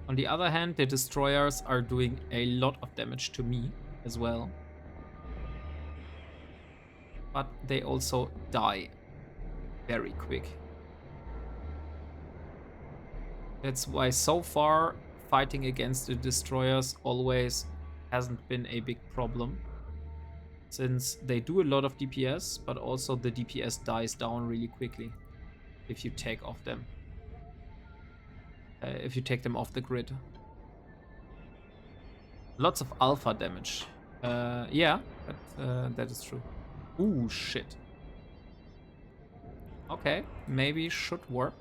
On the other hand, the destroyers are doing a lot of damage to me as well. But they also die very quick. That's why so far fighting against the destroyers always hasn't been a big problem. Since they do a lot of DPS, but also the DPS dies down really quickly if you take off them. If you take them off the grid. Lots of alpha damage. Yeah, but that is true. Ooh, shit. Okay, maybe should work.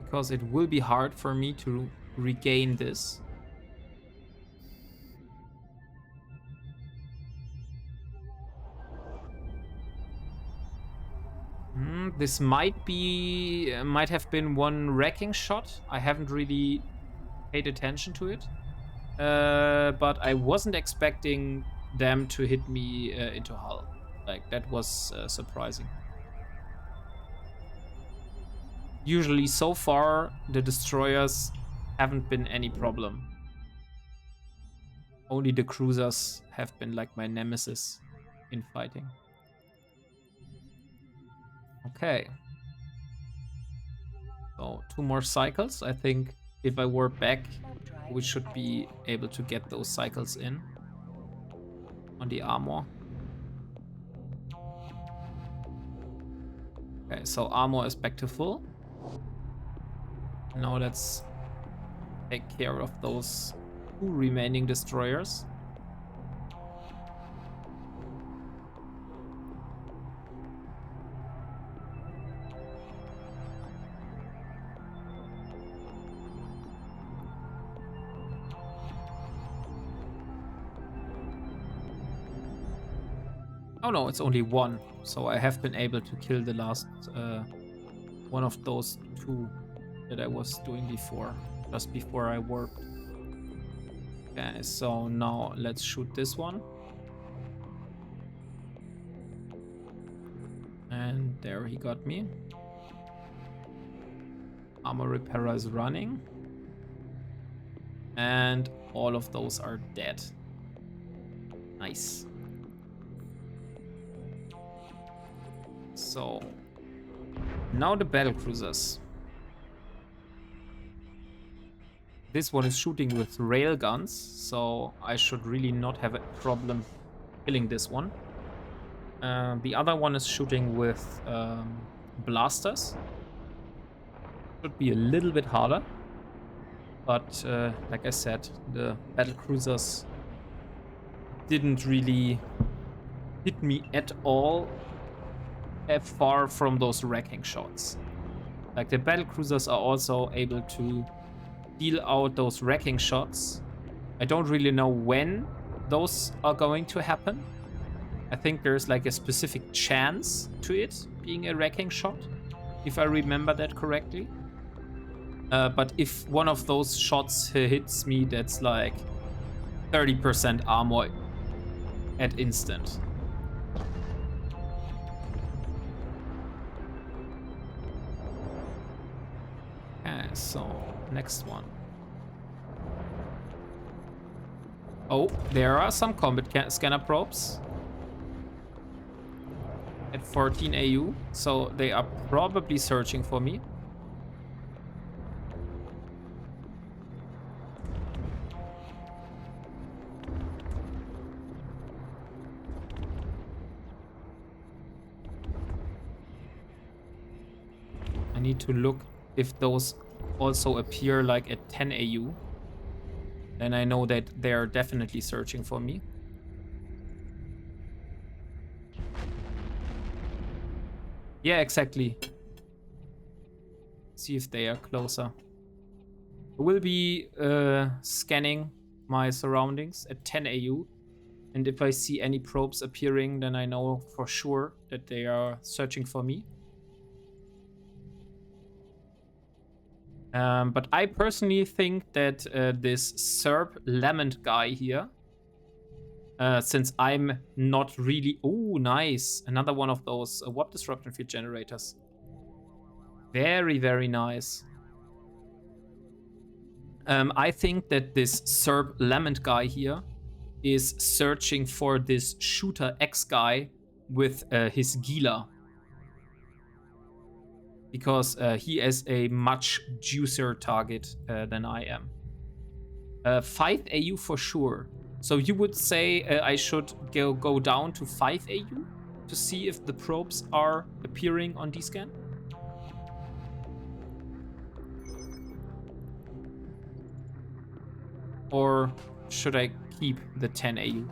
Because it will be hard for me to regain this. This might have been one wrecking shot. I haven't really paid attention to it. But I wasn't expecting them to hit me into hull. Like, that was surprising. Usually, so far, the destroyers haven't been any problem. Only the cruisers have been like my nemesis in fighting. Okay. So 2 more cycles. I think if I warp back, we should be able to get those cycles in on the armor. Okay, so armor is back to full. Now let's take care of those 2 remaining destroyers. Oh no, it's only one. So I have been able to kill the last one of those two that I was doing before, just before I warped. Okay, so now let's shoot this one. And there he got me. Armor repairer is running. And all of those are dead. Nice. So now the battle cruisers. This one is shooting with rail guns, so I should really not have a problem killing this one. The other one is shooting with blasters. Should be a little bit harder. But like I said, the battle cruisers didn't really hit me at all far from those wrecking shots. Like the battle cruisers are also able to deal out those wrecking shots. I don't really know when those are going to happen. I think there's like a specific chance to it being a wrecking shot, if I remember that correctly. But if one of those shots hits me, that's like 30% armor at instant. Okay, so next one. Oh, there are some combat scanner probes at 14 AU, so they are probably searching for me. I need to look if those also appear like at 10 AU. Then I know that they're definitely searching for me. Yeah, exactly. See if they are closer. I will be scanning my surroundings at 10 AU. And if I see any probes appearing, then I know for sure that they are searching for me. But I personally think that this Serb Lament guy here, since I'm not really... Oh, nice. Another one of those warp disruption field generators. Very, very nice. I think that this Serb Lament guy here is searching for this Shooter X guy with his Gila. Because he is a much juicier target than I am. 5 AU for sure. So you would say I should go down to 5 AU to see if the probes are appearing on D-scan? Or should I keep the 10 AU?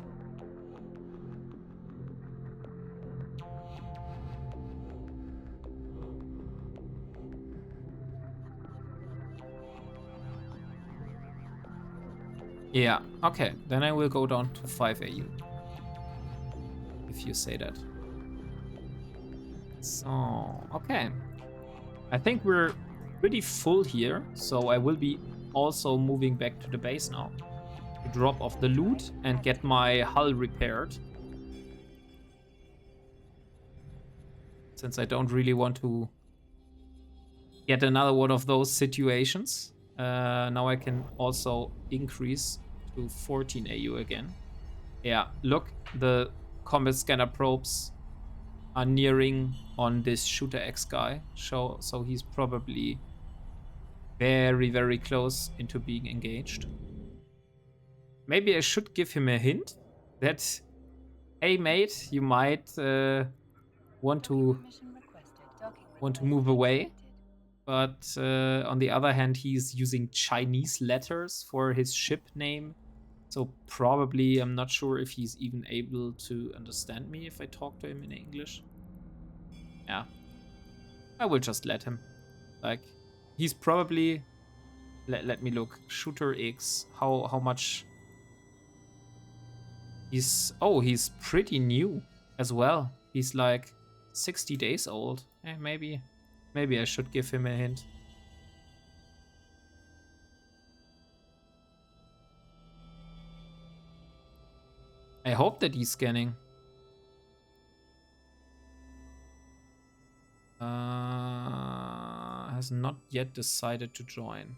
Yeah, okay. Then I will go down to 5 AU. If you say that. So, okay. I think we're pretty full here. So I will be also moving back to the base now. To drop off the loot and get my hull repaired. Since I don't really want to get another one of those situations. Now I can also increase to 14 AU again. Yeah, look, the combat scanner probes are nearing on this Shooter X guy. So he's probably very, very close into being engaged. Maybe I should give him a hint that, hey mate, you might want to move away. But on the other hand, he's using Chinese letters for his ship name. So probably, I'm not sure if he's even able to understand me if I talk to him in English. Yeah. I will just let him. Like, he's probably... Let me look. Shooter X. How much... Oh, he's pretty new. as well. He's like 60 days old. Maybe I should give him a hint. I hope that he's scanning. Has not yet decided to join.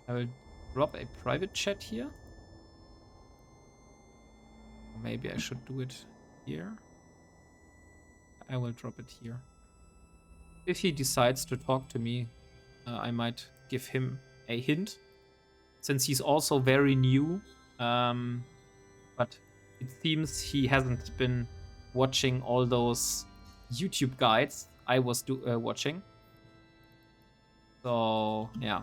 I will drop a private chat here. Maybe I should do it here. I will drop it here. If he decides to talk to me, I might give him a hint, since he's also very new. But it seems he hasn't been watching all those YouTube guides I was watching. So, yeah.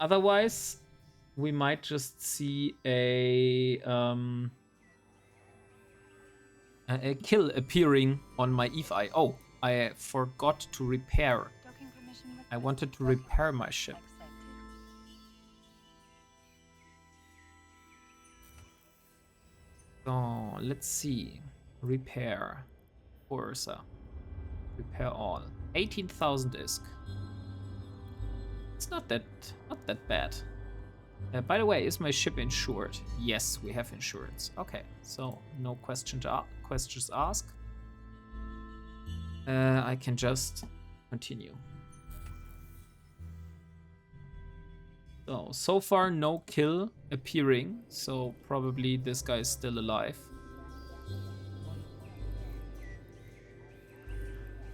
Otherwise, we might just see a kill appearing on my EVI. Oh, I forgot to repair. I wanted to repair my ship. So let's see. Repair. Forza. Repair all. 18,000 ISK. It's not that bad. By the way, is my ship insured? Yes, we have insurance. Okay, so no questions asked. I can just continue. So far no kill appearing, so probably this guy is still alive.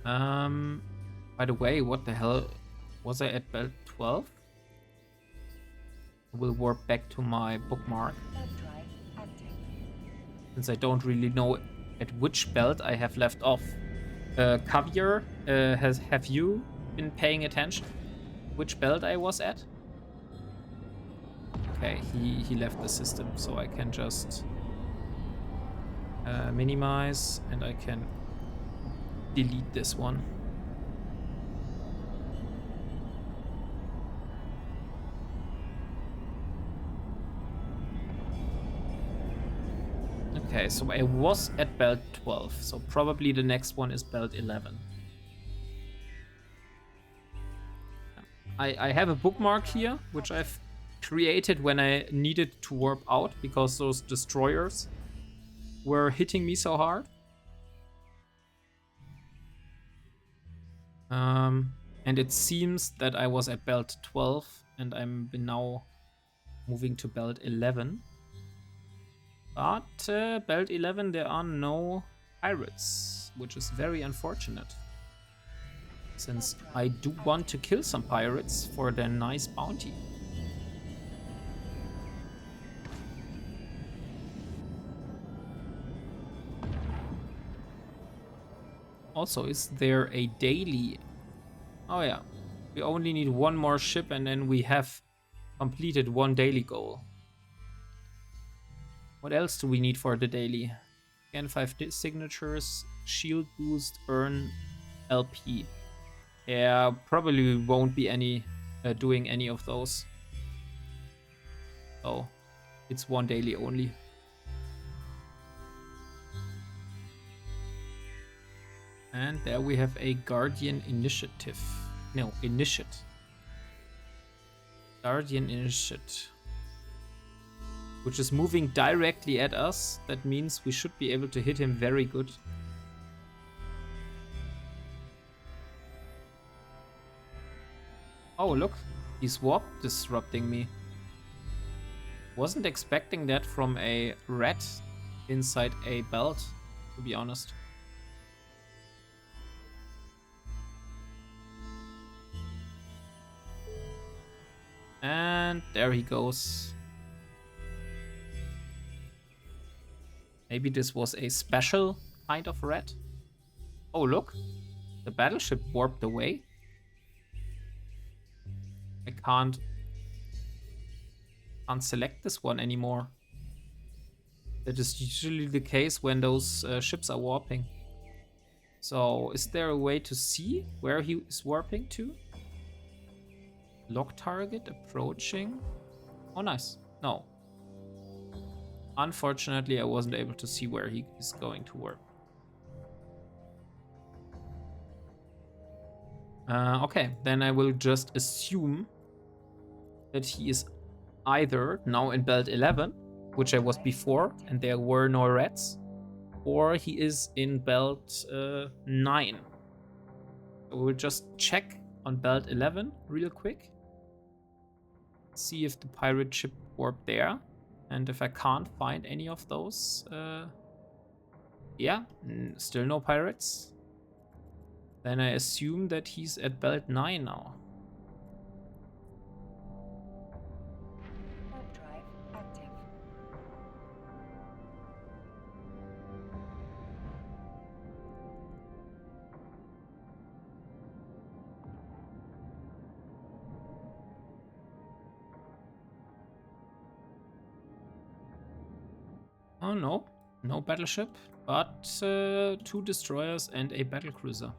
By the way, what the hell was I at belt 12? I will warp back to my bookmark, since I don't really know at which belt I have left off. Caviar, have you been paying attention? Which belt I was at? Okay, he left the system, so I can just minimize and I can delete this one. Okay, so I was at belt 12, so probably the next one is belt 11. I have a bookmark here, which I've created when I needed to warp out, because those destroyers were hitting me so hard. And it seems that I was at belt 12, and I'm now moving to belt 11. But belt 11, there are no pirates, which is very unfortunate, since I do want to kill some pirates for their nice bounty. Also, is there a daily? Oh yeah, we only need one more ship and then we have completed one daily goal. What else do we need for the daily? Again, 5 signatures, shield boost, earn LP. Yeah, probably won't be any doing any of those. Oh, it's one daily only. And there we have a Guardian Initiative. No, Initiate. Guardian Initiate. Which is moving directly at us. That means we should be able to hit him very good. Oh, look. He's warp disrupting me. Wasn't expecting that from a rat inside a belt, to be honest. And there he goes. Maybe this was a special kind of rat. Oh, look. The battleship warped away. I can't select this one anymore. That is usually the case when those ships are warping. So, is there a way to see where he is warping to? Lock target approaching. Oh, nice. No. Unfortunately, I wasn't able to see where he is going to warp. Okay, then I will just assume that he is either now in belt 11, which I was before, and there were no rats, or he is in belt 9. So we'll just check on belt 11 real quick. See if the pirate ship warped there. And if I can't find any of those, yeah, still no pirates. Then I assume that he's at belt 9 now. Warp drive active. Oh no, no battleship, but 2 destroyers and a battlecruiser.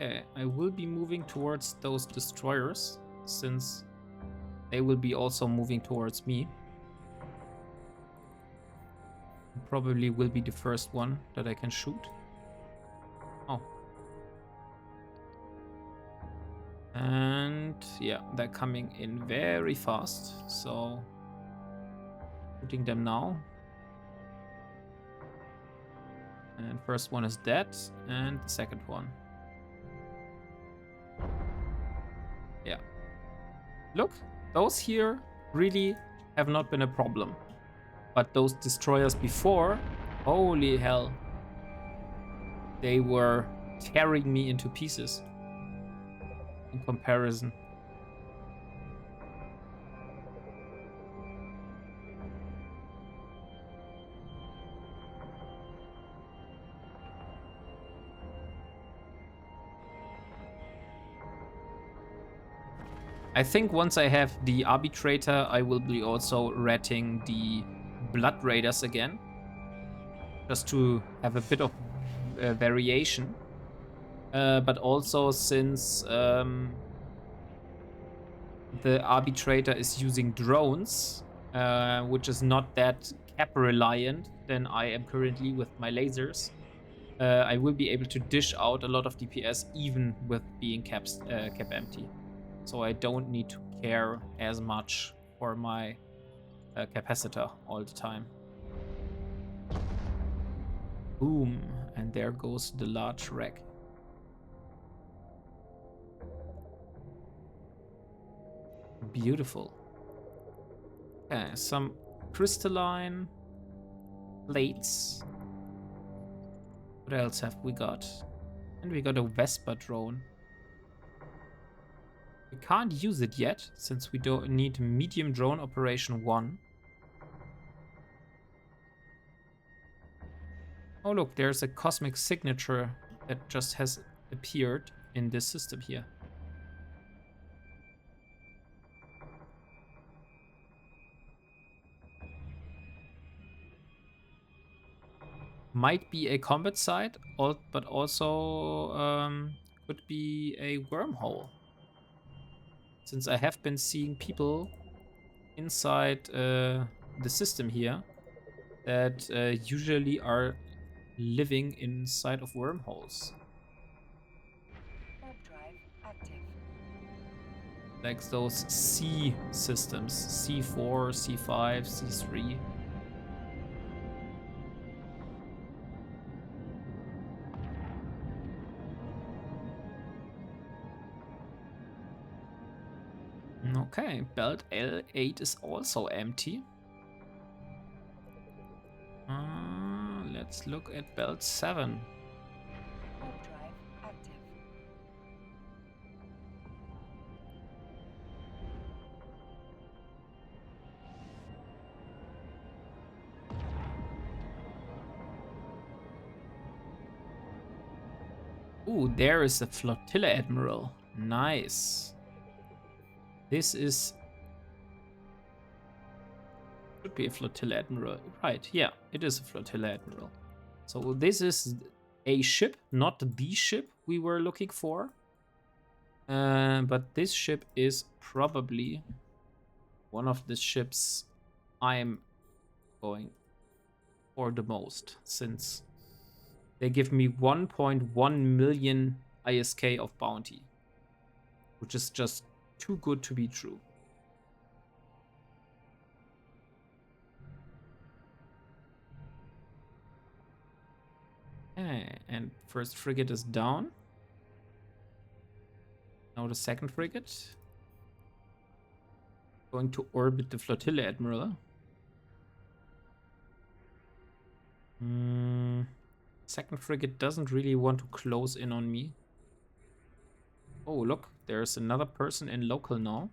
Okay, I will be moving towards those destroyers, since they will be also moving towards me. Probably will be the first one that I can shoot. Oh. And yeah, they're coming in very fast, so shooting them now. And first one is dead, and the second one. Yeah. Look, those here really have not been a problem. But those destroyers before, holy hell. They were tearing me into pieces in comparison. I think once I have the arbitrator, I will be also ratting the blood raiders again, just to have a bit of variation. But also since the arbitrator is using drones, which is not that cap reliant than I am currently with my lasers, I will be able to dish out a lot of DPS even with being cap empty. So I don't need to care as much for my capacitor all the time. Boom, and there goes the large wreck. Beautiful. Okay, some crystalline plates. What else have we got? And we got a Vespa drone. We can't use it yet, since we don't need medium drone operation 1. Oh look, there's a cosmic signature that just has appeared in this system here. Might be a combat site, but also could be a wormhole. Since I have been seeing people inside the system here that usually are living inside of wormholes. Warp drive active. Like those C systems, C4, C5, C3. Okay, belt L8 is also empty. Let's look at belt 7. Warp drive active. Ooh, there is a flotilla admiral. Nice. This is... should be a flotilla admiral. Right, yeah, it is a flotilla admiral. So this is a ship, not the ship we were looking for. But this ship is probably one of the ships I'm going for the most, since they give me 1.1 million ISK of bounty, which is just too good to be true. Okay, and first frigate is down. Now the second frigate. Going to orbit the flotilla admiral. Second frigate doesn't really want to close in on me. Oh, look, there's another person in local now.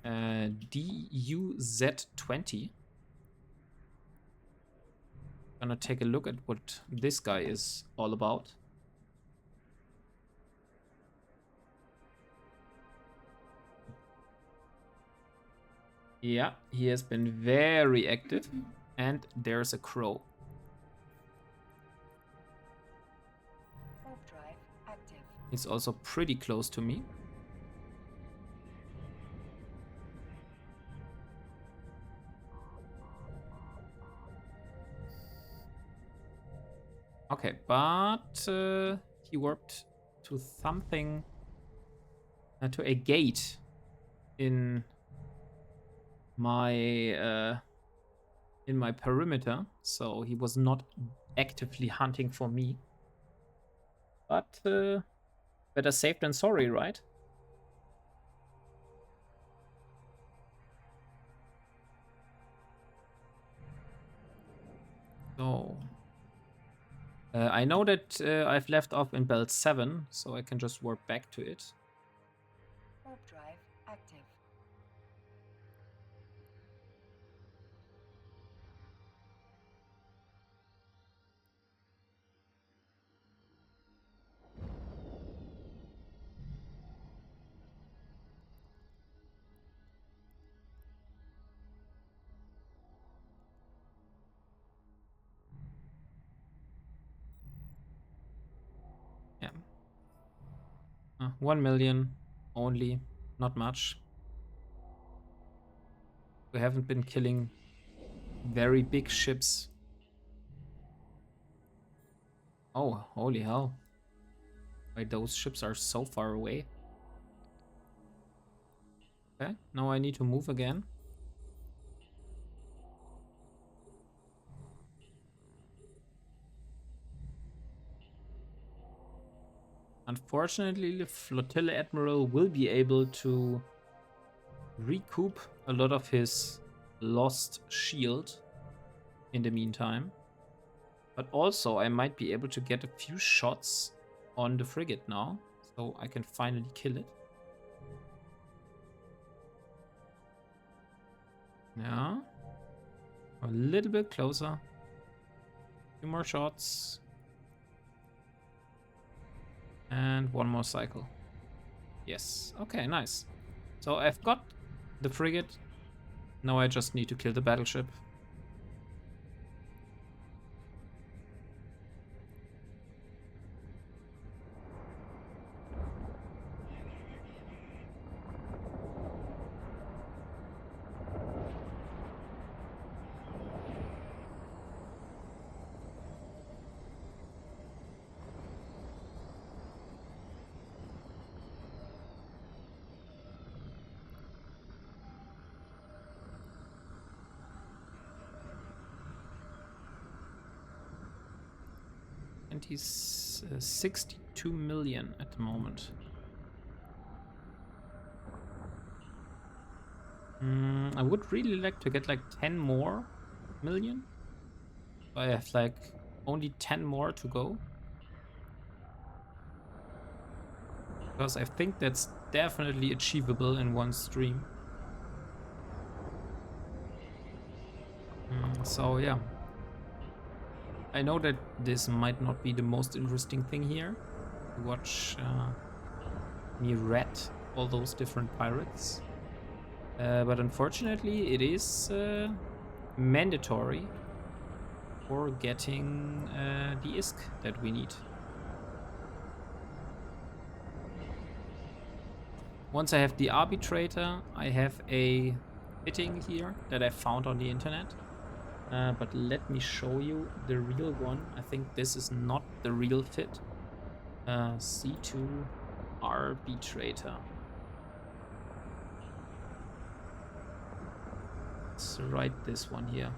DUZ20. Gonna take a look at what this guy is all about. Yeah, he has been very active. And there's a crow. Warp drive active. He's also pretty close to me. Okay, but he warped to something, to a gate in my perimeter, so he was not actively hunting for me. But better safe than sorry, right? So I know that I've left off in belt 7, so I can just warp back to it. Warp drive active. Yeah. 1 million only, not much. We haven't been killing very big ships. Oh, holy hell. Wait, those ships are so far away. Okay, now I need to move again. Unfortunately, the flotilla admiral will be able to recoup a lot of his lost shield in the meantime. But also, I might be able to get a few shots on the frigate now, so I can finally kill it. Yeah. A little bit closer. A few more shots. And one more cycle. Yes. Okay, nice. So I've got the frigate. Now I just need to kill the battleship. And he's 62 million at the moment. I would really like to get like 10 more million. I have like only 10 more to go. Because I think that's definitely achievable in one stream. So yeah. I know that this might not be the most interesting thing here. To watch me rat all those different pirates. But unfortunately, it is mandatory for getting the ISK that we need. Once I have the arbitrator, I have a fitting here that I found on the internet. But let me show you the real one. I think this is not the real fit. C2 arbitrator. Let's write this one here.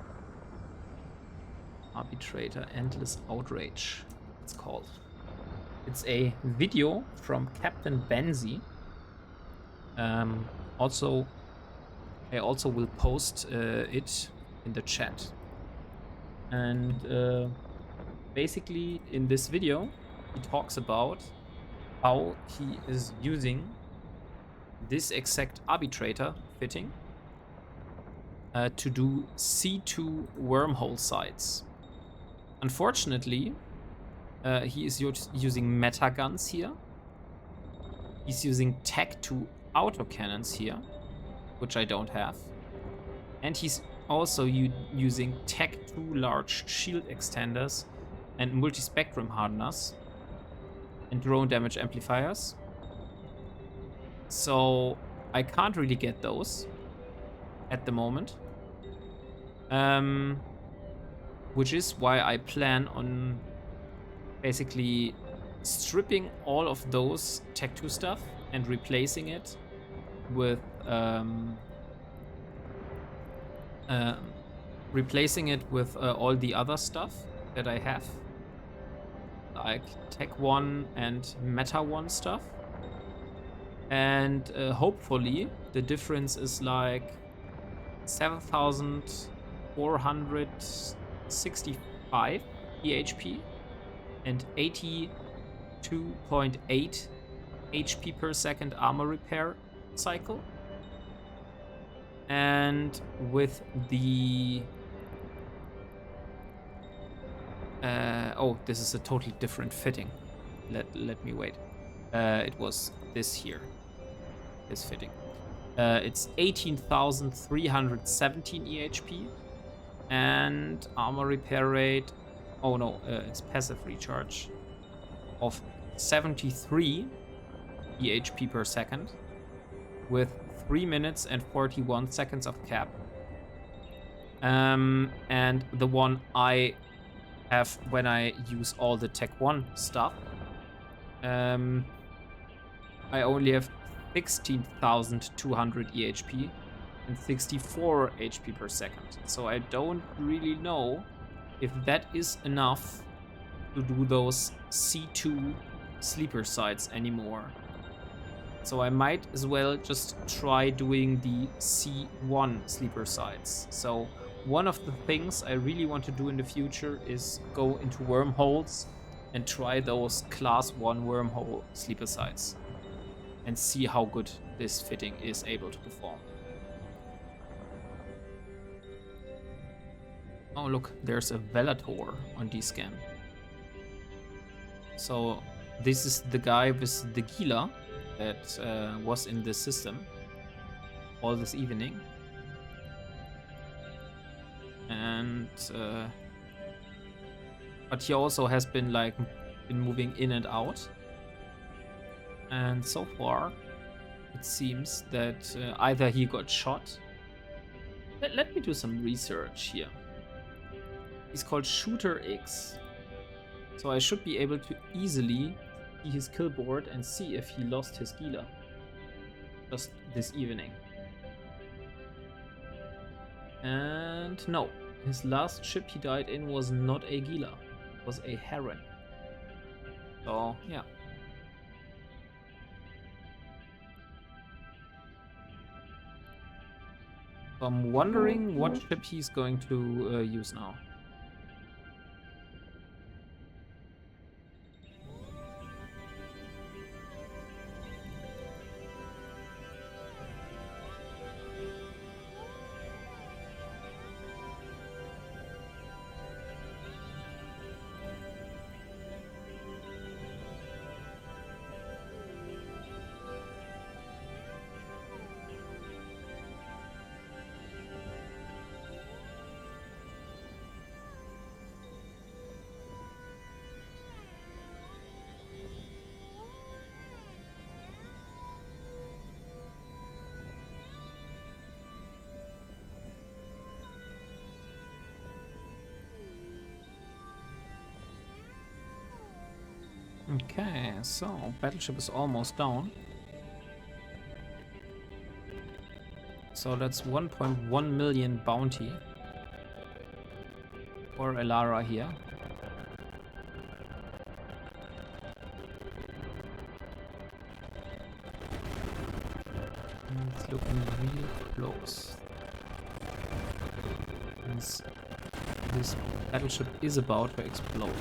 Arbitrator Endless Outrage, it's called. It's a video from Captain Benzi. Also, I also will post it in the chat. And basically in this video, he talks about how he is using this exact arbitrator fitting to do C2 wormhole sites. Unfortunately, he is using meta guns here. He's using Tech 2 autocannons here, which I don't have. And he's also using Tech 2 large shield extenders and multi-spectrum hardeners and drone damage amplifiers. So I can't really get those at the moment. Which is why I plan on basically stripping all of those Tech 2 stuff and replacing it with all the other stuff that I have, like Tech 1 and Meta 1 stuff. And hopefully the difference is like 7,465 EHP and 82.8 HP per second armor repair cycle. And with the oh, this is a totally different fitting. Let me wait. It was this here, this fitting. It's 18,317 EHP and armor repair rate. Oh no, it's passive recharge of 73 EHP per second with 3 minutes and 41 seconds of cap. And the one I have when I use all the Tech 1 stuff, I only have 16,200 EHP and 64 HP per second. So I don't really know if that is enough to do those C2 sleeper sites anymore. So I might as well just try doing the C1 sleeper sites. So one of the things I really want to do in the future is go into wormholes and try those class 1 wormhole sleeper sites and see how good this fitting is able to perform. Oh look, there's a Velator on D-scan. So this is the guy with the Gila that was in the system all this evening. And but he also has been moving in and out. And so far, it seems that either he got shot. Let me do some research here. He's called Shooter X. So I should be able to easily see his kill board and see if he lost his Gila just this evening. And no, his last ship he died in was not a Gila, it was a Heron. So yeah. So I'm wondering what ship he's going to use now. Okay, so battleship is almost down. So that's 1.1 million bounty for Elara here. It's looking real close. This battleship is about to explode.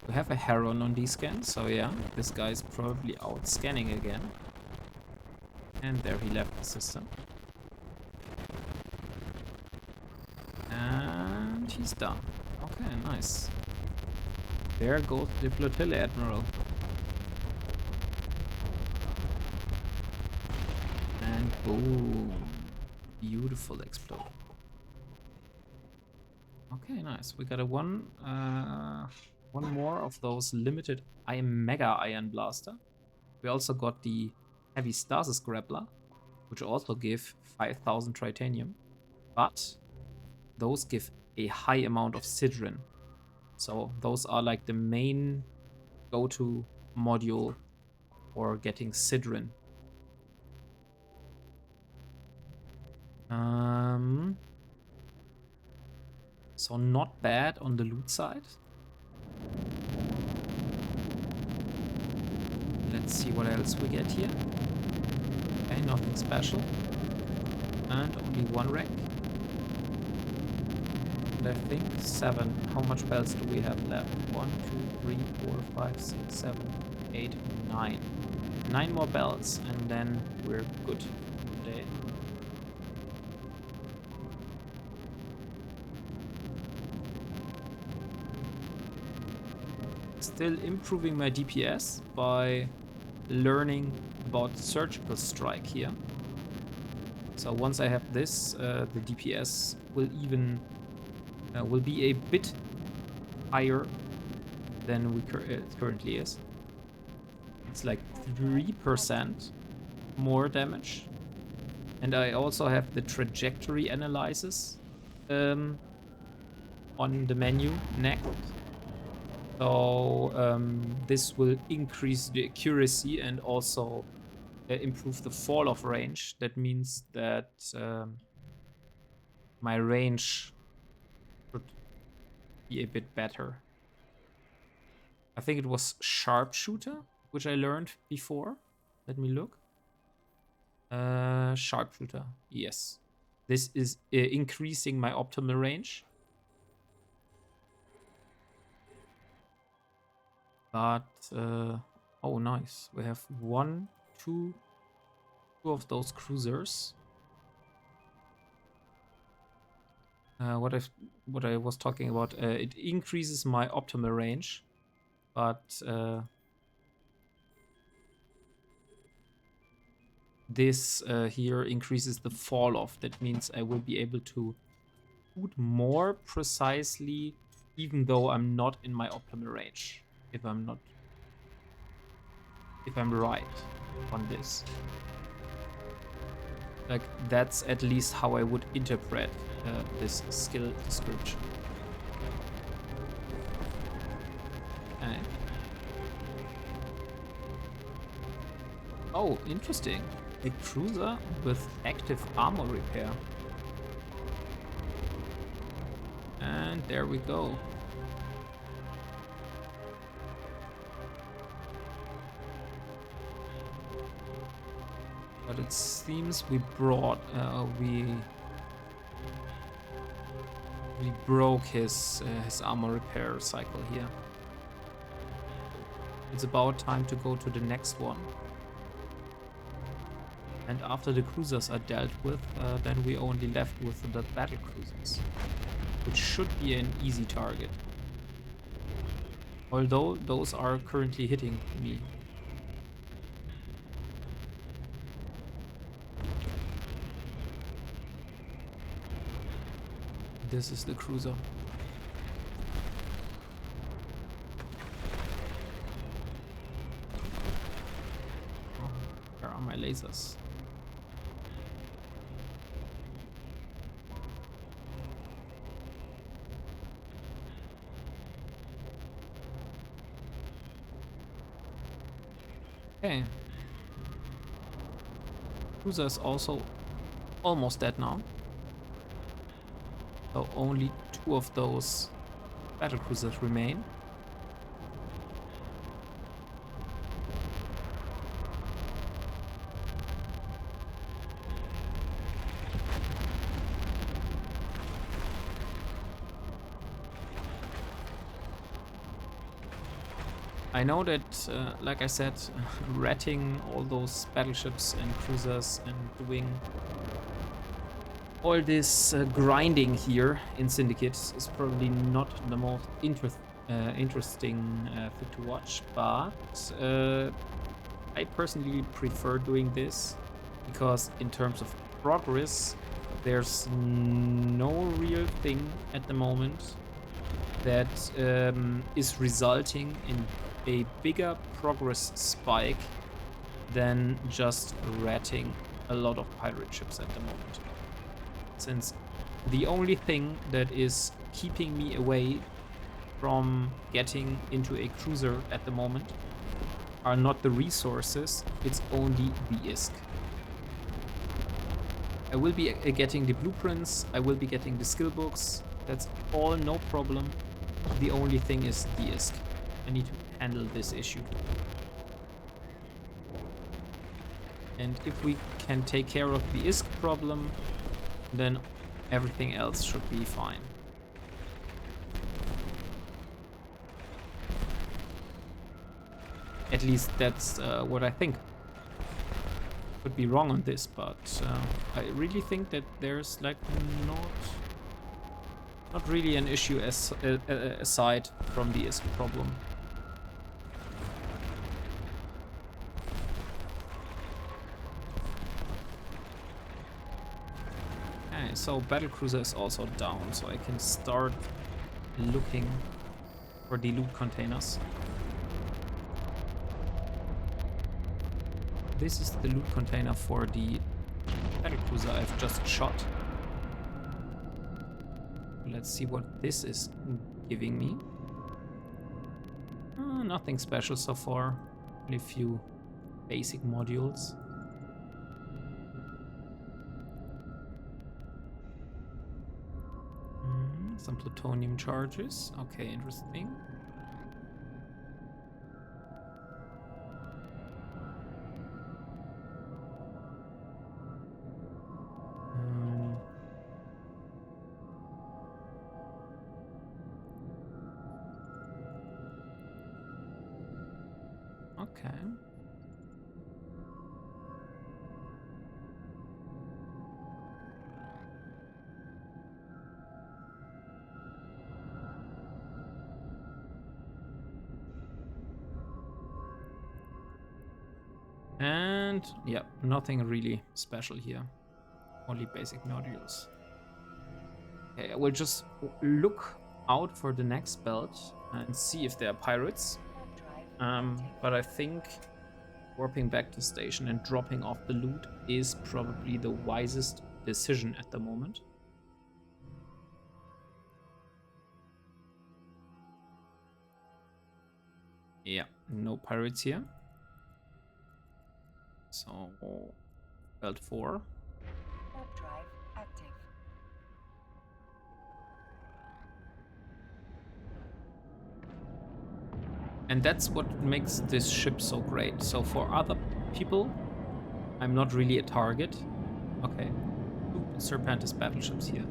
We have a Heron on these scans, so yeah, this guy's probably out scanning again. And there he left the system. And he's done. Okay, nice. There goes the flotilla, Admiral. And boom. Beautiful explosion. Okay, nice. We got a one more of those limited mega iron blaster. We also got the heavy stasis grappler, which also give 5,000 titanium, but those give a high amount of sidrin. So those are like the main go-to module for getting sidrin. So not bad on the loot side. Let's see what else we get here. Okay, nothing special. And only one wreck. And I think 7. How much bells do we have left? 1, 2, 3, 4, 5, 6, 7, 8, 9. 9 more bells, and then we're good for today. Still improving my DPS by learning about surgical strike here. So once I have this, the DPS will even will be a bit higher than it currently is. It's like 3% more damage, and I also have the trajectory analysis on the menu next. So this will increase the accuracy and also improve the fall off range. That means that my range should be a bit better. I think it was sharpshooter, which I learned before. Let me look. Sharpshooter, yes. This is increasing my optimal range. But, oh nice. We have two of those cruisers. What I was talking about, it increases my optimal range, but this here increases the fall off. That means I will be able to shoot more precisely, even though I'm not in my optimal range. If I'm right on this. Like, that's at least how I would interpret this skill description. Okay. Oh, interesting. A cruiser with active armor repair. And there we go. But it seems we broke his armor repair cycle here. It's about time to go to the next one. And after the cruisers are dealt with, then we only left with the battle cruisers, which should be an easy target. Although those are currently hitting me. This is the cruiser. Oh, where are my lasers? Okay. Cruiser is also almost dead now. So only 2 of those battle cruisers remain. I know that, like I said, ratting all those battleships and cruisers and doing all this grinding here in Syndicates is probably not the most interesting thing to watch, but I personally prefer doing this because in terms of progress, there's no real thing at the moment that is resulting in a bigger progress spike than just ratting a lot of pirate ships at the moment. Since the only thing that is keeping me away from getting into a cruiser at the moment are not the resources, it's only the ISK. I will be getting the blueprints, I will be getting the skill books, that's all no problem. The only thing is the ISK. I need to handle this issue. And if we can take care of the ISK problem, then everything else should be fine. At least that's what I think. Could be wrong on this, but I really think that there's like not really an issue aside from the ISK problem. Okay, so battlecruiser is also down, so I can start looking for the loot containers. This is the loot container for the battlecruiser I've just shot. Let's see what this is giving me. Nothing special so far. Only a few basic modules. Some plutonium charges. Okay, interesting. Okay. And yeah, nothing really special here. Only basic modules. Okay, I will just look out for the next belt and see if there are pirates. But I think warping back to station and dropping off the loot is probably the wisest decision at the moment. Yeah, no pirates here. So, belt 4. Warp drive active. And that's what makes this ship so great. So for other people, I'm not really a target. Okay, 2 Serpentis battleships here.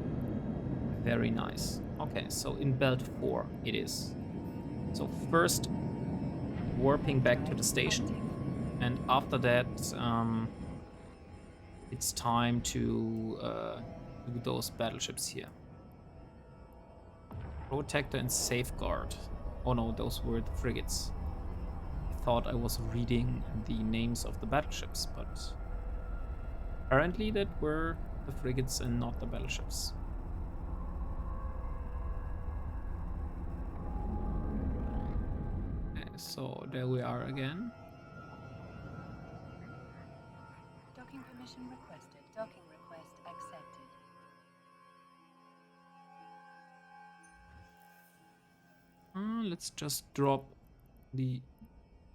Very nice. Okay, so in belt 4 it is. So first, warping back to the station. And after that, it's time to do those battleships here. Protector and Safeguard. Oh no, those were the frigates. I thought I was reading the names of the battleships, but apparently that were the frigates and not the battleships. Okay, so there we are again. Docking permission requested. Docking request accepted. Let's just drop the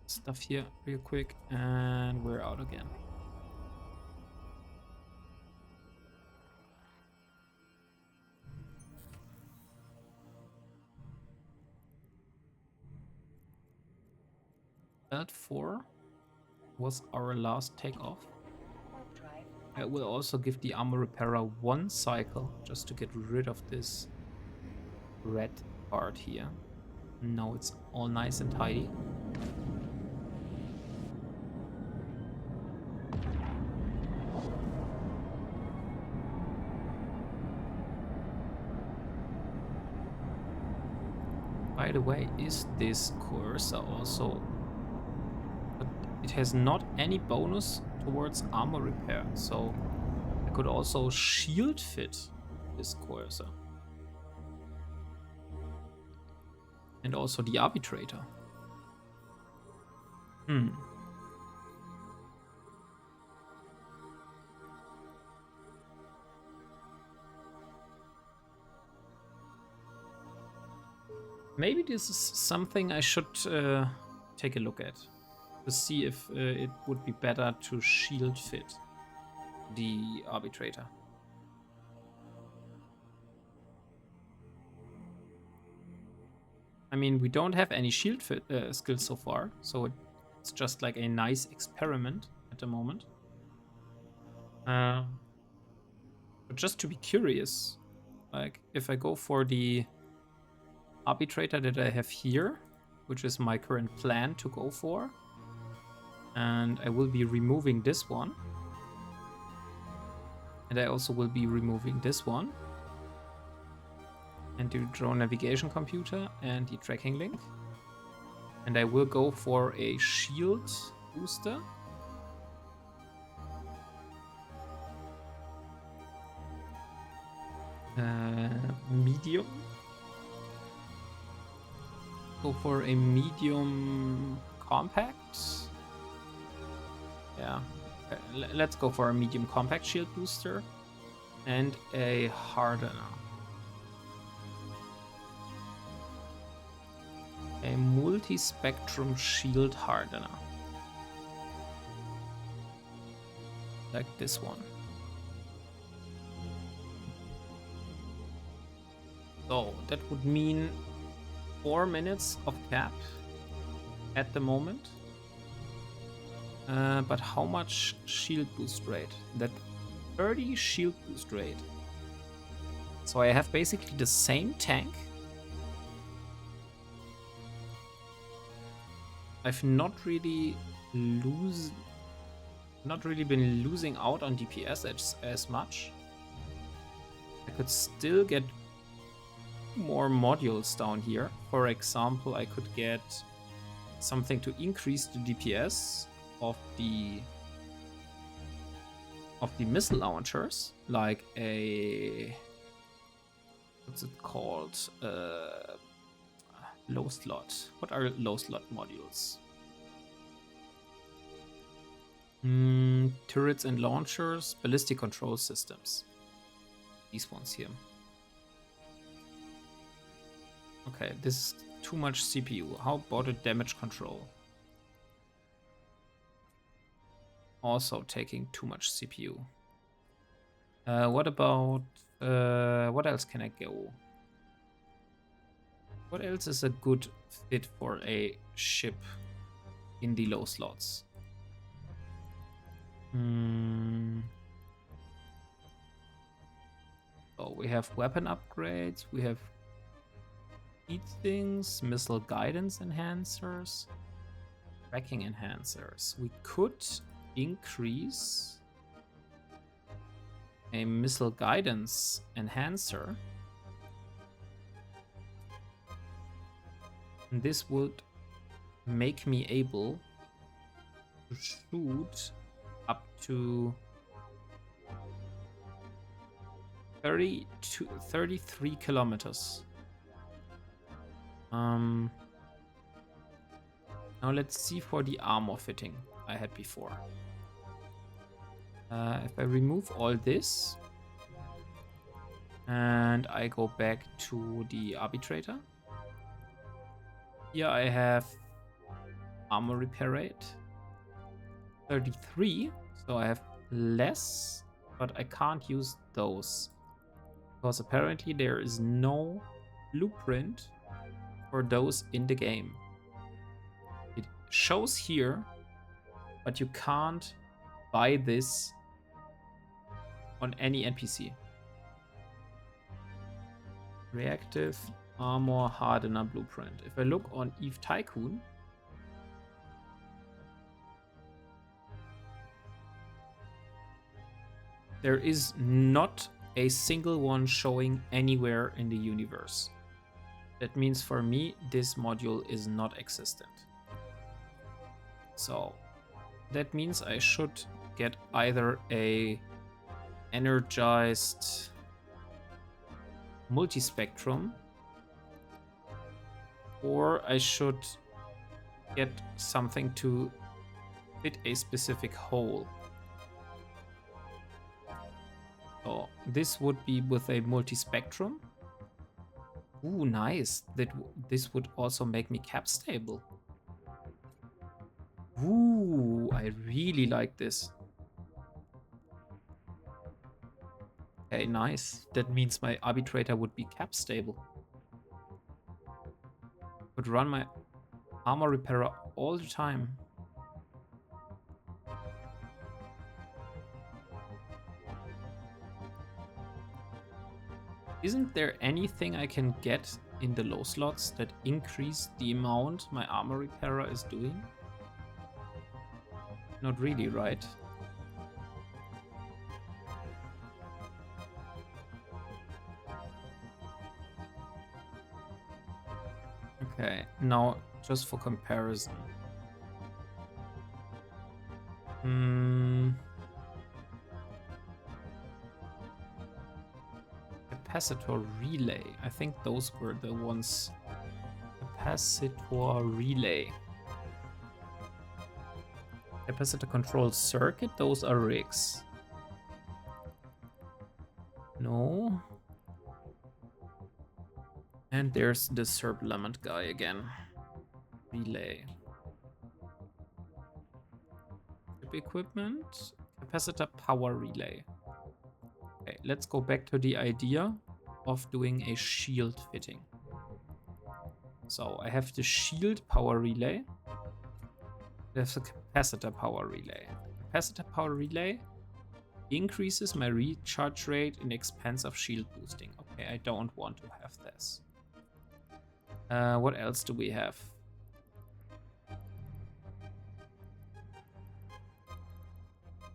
stuff here real quick, and we're out again. Belt 4 was our last takeoff. Warp drive. I will also give the armor repairer 1 cycle just to get rid of this red part here. Now it's all nice and tidy. By the way, is this cursor also... But it has not any bonus towards armor repair, so I could also shield fit this cursor. And also the arbitrator. Maybe this is something I should take a look at to see if it would be better to shield fit the arbitrator. I mean, we don't have any shield fit skills so far, so it's just like a nice experiment at the moment. But just to be curious, like if I go for the arbitrator that I have here, which is my current plan to go for, and I will be removing this one, and I also will be removing this one, and the drone navigation computer and the tracking link, and I will go for a shield booster. Medium. Go for a medium compact. Yeah, okay. Let's go for a medium compact shield booster and a hardener. A multi-spectrum shield hardener. Like this one. So that would mean 4 minutes of cap at the moment. But how much shield boost rate? That 30 shield boost rate. So I have basically the same tank. I've not really been losing out on DPS as much. I could still get more modules down here. For example, I could get something to increase the DPS of the missile launchers, like a, what's it called, low slot. What are low slot modules? Turrets and launchers, ballistic control systems. These ones here. Okay, this is too much CPU. How about a damage control? Also taking too much CPU. What about... what else can I go? What else is a good fit for a ship in the low slots? So we have weapon upgrades, we have heat things, missile guidance enhancers, tracking enhancers. We could increase a missile guidance enhancer. And this would make me able to shoot up to 33 kilometers. Now let's see for the armor fitting I had before. If I remove all this and I go back to the arbitrator, here I have armor repair rate. 33, so I have less, but I can't use those. Because apparently there is no blueprint for those in the game. It shows here, but you can't buy this on any NPC. Reactive armor hardener blueprint. If I look on Eve Tycoon, there is not a single one showing anywhere in the universe. That means for me, this module is not existent. So that means I should get either a energized multispectrum, or I should get something to fit a specific hole. So this would be with a multispectrum. Ooh, nice. This would also make me cap stable. Ooh, I really like this. Okay, nice. That means my arbitrator would be cap stable. Would run my armor repairer all the time. Isn't there anything I can get in the low slots that increase the amount my armor repairer is doing? Not really, right? Okay, now just for comparison. Capacitor relay. I think those were the ones. Capacitor relay. Capacitor control circuit. Those are rigs. No. And there's the Serplamant guy again. Relay. Chip equipment. Capacitor power relay. Okay, let's go back to the idea of doing a shield fitting. So I have the shield power relay. There's a capacitor power relay. Capacitor power relay increases my recharge rate in expense of shield boosting. Okay, I don't want to have this. What else do we have?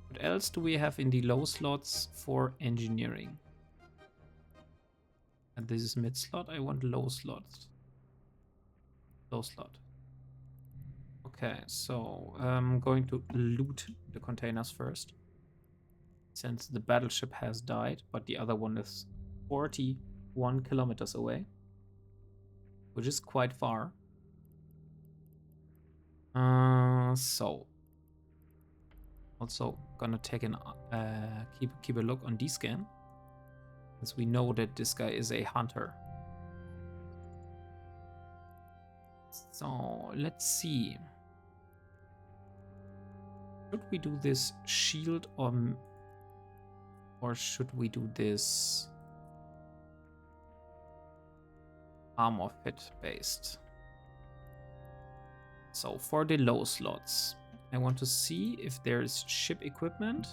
What else do we have in the low slots for engineering? And this is mid slot. I want low slots. Low slot. Okay, so I'm going to loot the containers first. Since the battleship has died, but the other one is 41 kilometers away. Which is quite far. So also gonna take an keep a look on D-scan, as we know that this guy is a hunter. So let's see. Should we do this shield or should we do this armor fit based? So for the low slots, I want to see if there's ship equipment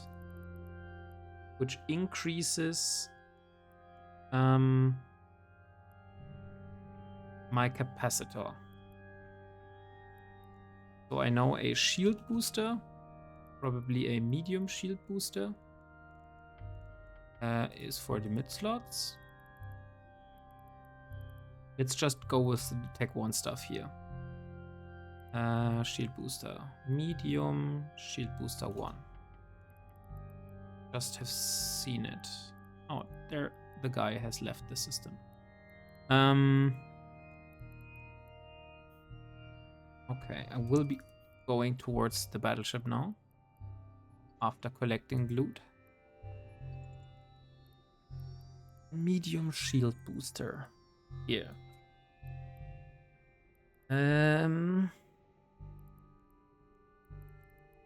which increases my capacitor. So I know a shield booster, probably a medium shield booster, is for the mid slots. Let's just go with the Tech 1 stuff here. Shield booster. Medium shield booster 1. Just have seen it. Oh, there the guy has left the system. Okay, I will be going towards the battleship now. After collecting loot. Medium shield booster. Here.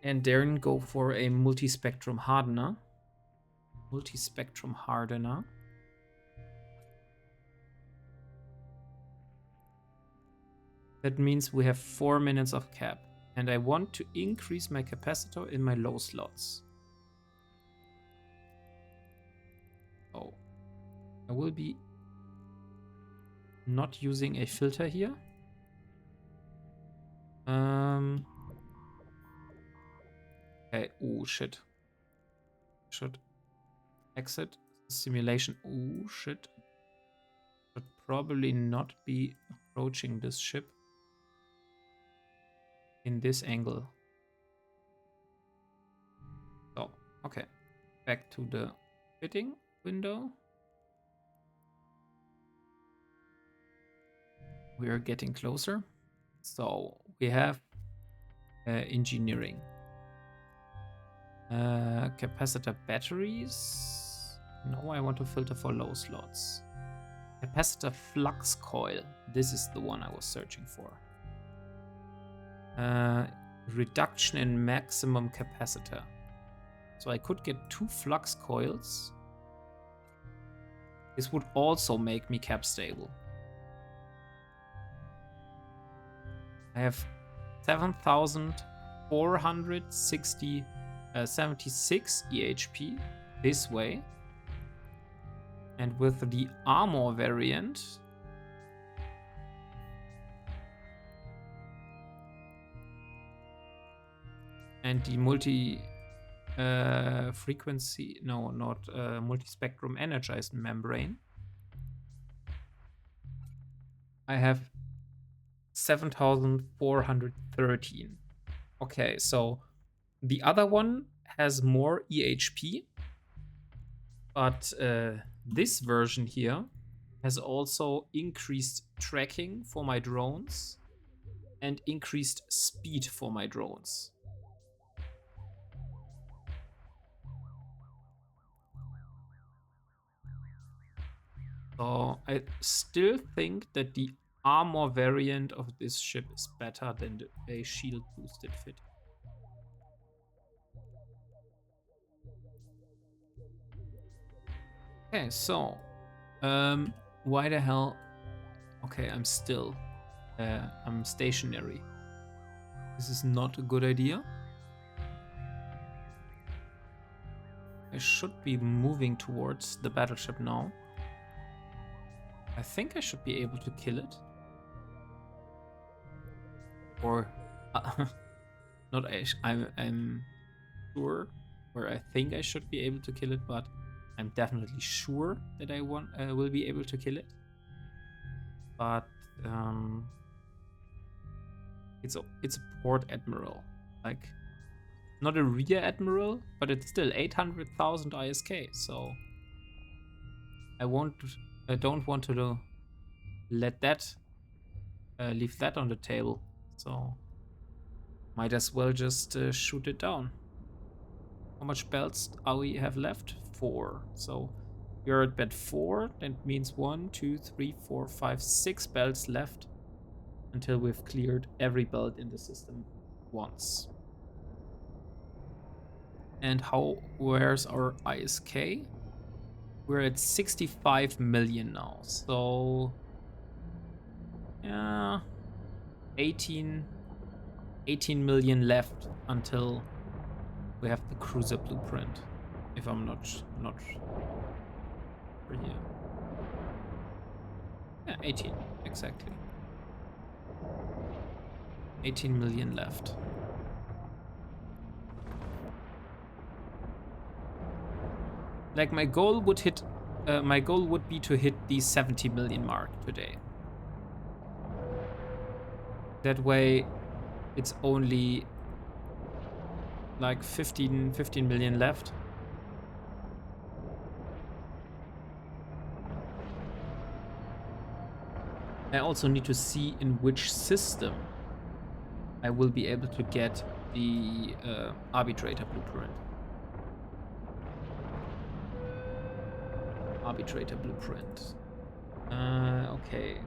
And then go for a multi-spectrum hardener. Multi-spectrum hardener. That means we have 4 minutes of cap. And I want to increase my capacitor in my low slots. Oh. I will be not using a filter here. Okay, oh shit. Should exit simulation. Oh shit. Should probably not be approaching this ship in this angle. So, okay. Back to the fitting window. We are getting closer. So we have engineering. Capacitor batteries. No, I want to filter for low slots. Capacitor flux coil. This is the one I was searching for. Reduction in maximum capacitor. So I could get 2 flux coils. This would also make me cap stable. I have 7,476 EHP this way. And with the armor variant, and the multi-frequency, no, not multi-spectrum energized membrane, I have 7,413. Okay, so the other one has more EHP, but this version here has also increased tracking for my drones and increased speed for my drones. So I still think that the armor variant of this ship is better than a shield boosted fit. Okay, so why the hell? Okay, I'm stationary. This is not a good idea. I should be moving towards the battleship now. I think I should be able to kill it. Or not I'm sure, or I think I should be able to kill it, but I'm definitely sure that I will be able to kill it. But it's a port admiral, like not a rear admiral, but it's still 800,000 ISK. So I don't want to let that leave that on the table. So might as well just shoot it down. How much belts do we have left? 4. So we're at belt 4. That means 1, 2, 3, 4, 5, 6 belts left until we've cleared every belt in the system once. And where's our ISK? We're at 65 million now. So yeah, 18 million left until we have the cruiser blueprint. If I'm not for here. Yeah, 18 exactly. 18 million left. Like my goal would be to hit the 70 million mark today. That way it's only like 15 million left. I also need to see in which system I will be able to get the arbitrator blueprint. Arbitrator blueprint. Okay.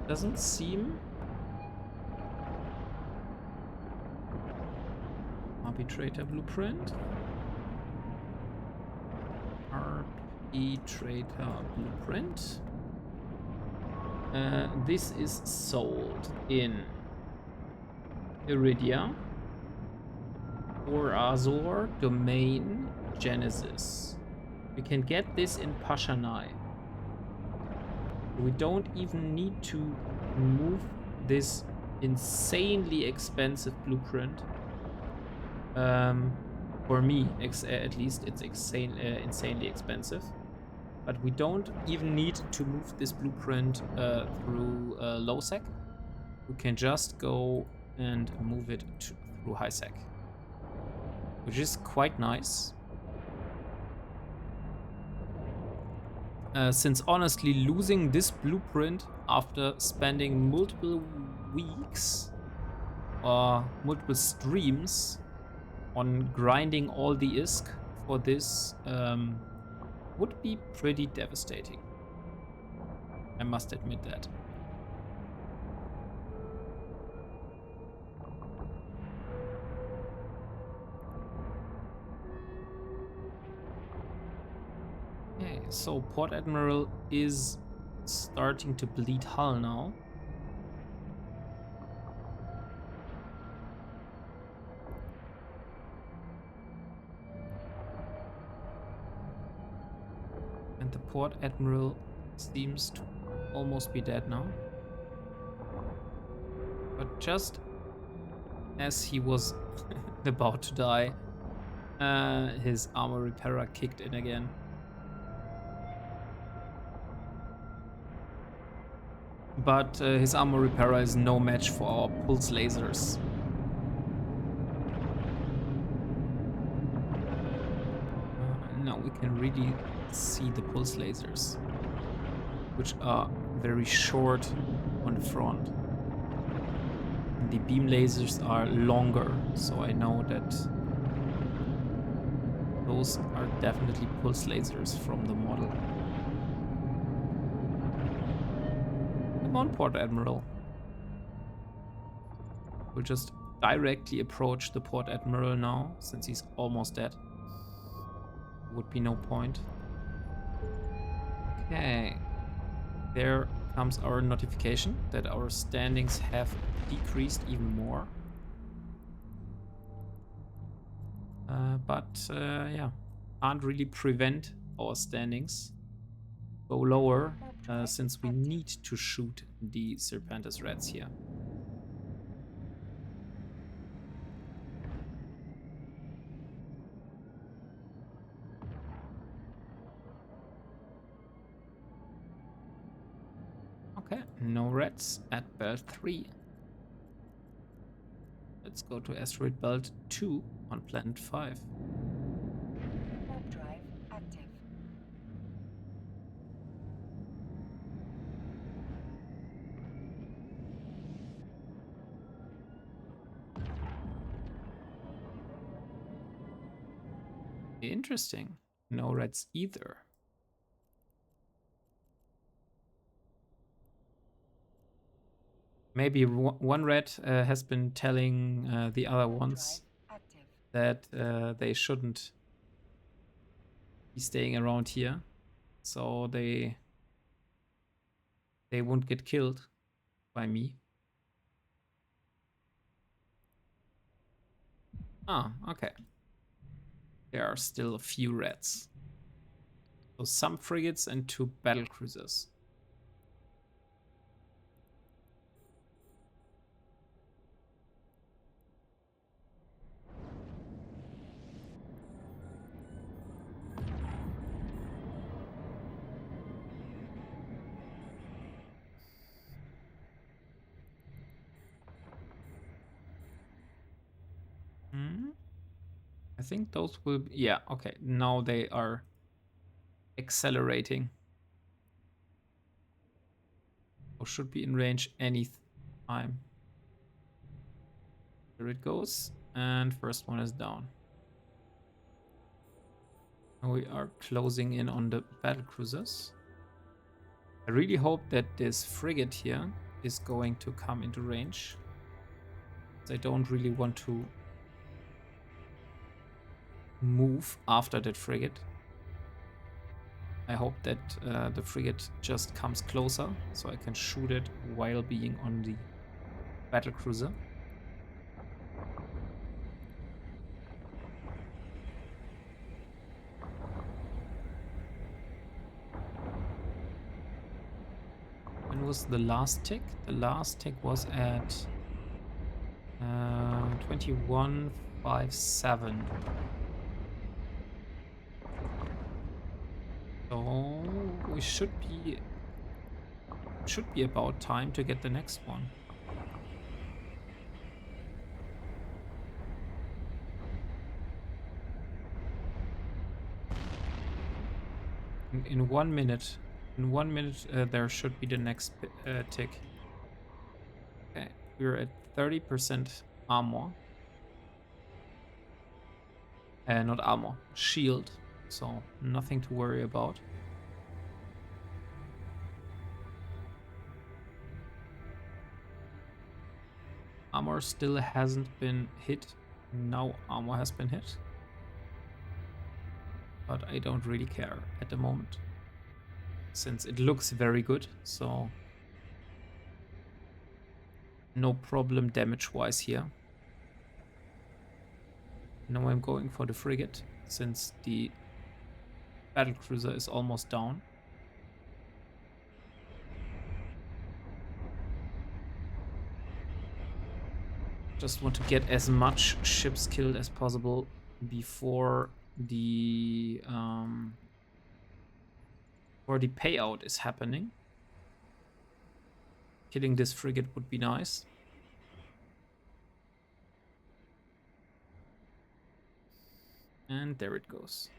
Doesn't seem. Arbitrator blueprint. Arbitrator blueprint. This is sold in Iridia or Azor Domain Genesis. We can get this in Pashanai. We don't even need to move this insanely expensive blueprint. For me, at least, it's insanely expensive. But we don't even need to move this blueprint through low sec. We can just go and move it through high sec, which is quite nice. Since honestly losing this blueprint after spending multiple weeks or multiple streams on grinding all the ISK for this would be pretty devastating. I must admit that. Okay, so Port Admiral is starting to bleed hull now. And the Port Admiral seems to almost be dead now. But just as he was about to die, his armor repairer kicked in again. But his armor repairer is no match for our pulse lasers. Now we can really see the pulse lasers, which are very short on the front. And the beam lasers are longer, so I know that those are definitely pulse lasers from the model. Come on, Port Admiral. We'll just directly approach the Port Admiral now, since he's almost dead. Would be no point. Okay. There comes our notification that our standings have decreased even more. Yeah, can't really prevent our standings go lower since we need to shoot the Serpentis rats here. Okay, no rats at belt 3. Let's go to asteroid belt 2 on planet 5. Warp drive active. Interesting. No rats either. Maybe one rat has been telling the other ones that they shouldn't be staying around here, so they won't get killed by me. Ah, okay. There are still a few rats. So some frigates and 2 battle cruisers. I think those will be, yeah, okay. Now they are accelerating. Or should be in range any time. There it goes. And first one is down. Now we are closing in on the battle cruisers. I really hope that this frigate here is going to come into range. I don't really want to move after that frigate. I hope that the frigate just comes closer so I can shoot it while being on the battlecruiser. When was the last tick? The last tick was at 21:57. So we should be about time to get the next one. In 1 minute. In 1 minute, there should be the next tick. Okay, we're at 30% armor. Not armor, shield. So nothing to worry about. Armor still hasn't been hit. Now armor has been hit. But I don't really care at the moment, since it looks very good, so no problem damage-wise here. Now I'm going for the frigate, since the battlecruiser is almost down. Just want to get as much ships killed as possible before the payout is happening. Killing this frigate would be nice. And there it goes.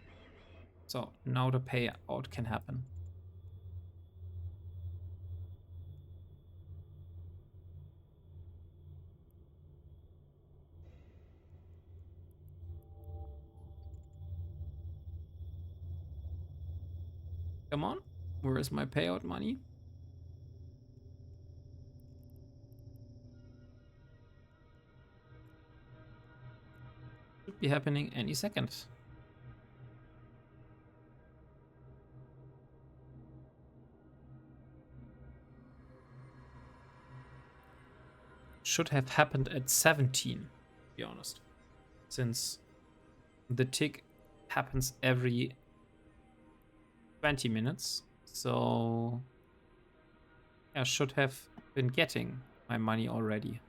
So now the payout can happen. Come on, where is my payout money? Should be happening any second. Should have happened at 17, to be honest, since the tick happens every 20 minutes. So I should have been getting my money already.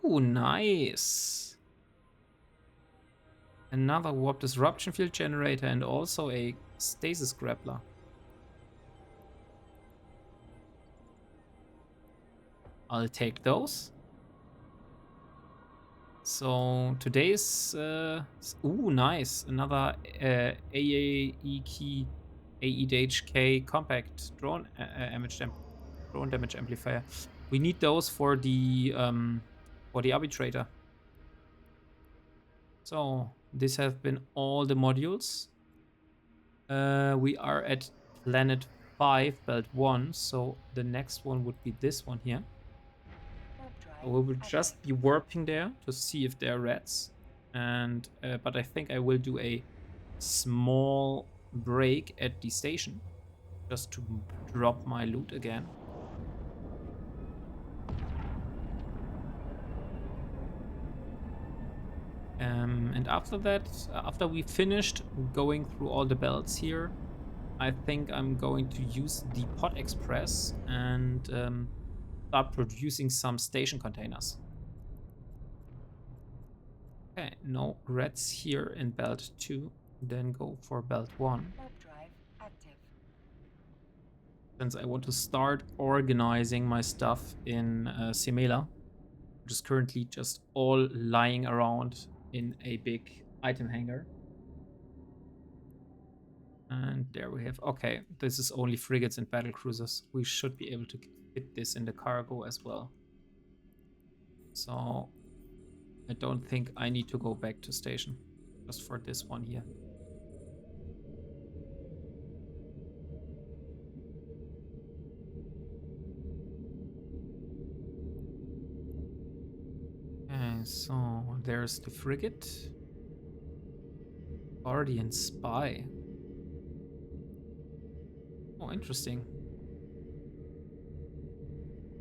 Ooh, nice. Another warp disruption field generator and also a stasis grappler. I'll take those. So today's ooh, nice. Another AEDHK compact drone damage amplifier. We need those for the arbitrator. So these have been all the modules. We are at planet 5, belt 1, so the next one would be this one here. We will just be warping there to see if there are rats, and but I think I will do a small break at the station just to drop my loot again. And after that, after we finished going through all the belts here, I think I'm going to use the Pod Express and start producing some station containers. Okay, no rats here in belt 2. Then go for belt 1. Drive active. Since I want to start organizing my stuff in Simela, which is currently just all lying around in a big item hangar. And there we have, okay, this is only frigates and battle cruisers. We should be able to fit this in the cargo as well. So I don't think I need to go back to station, just for this one here. So there's the frigate. Guardian spy. Oh, interesting.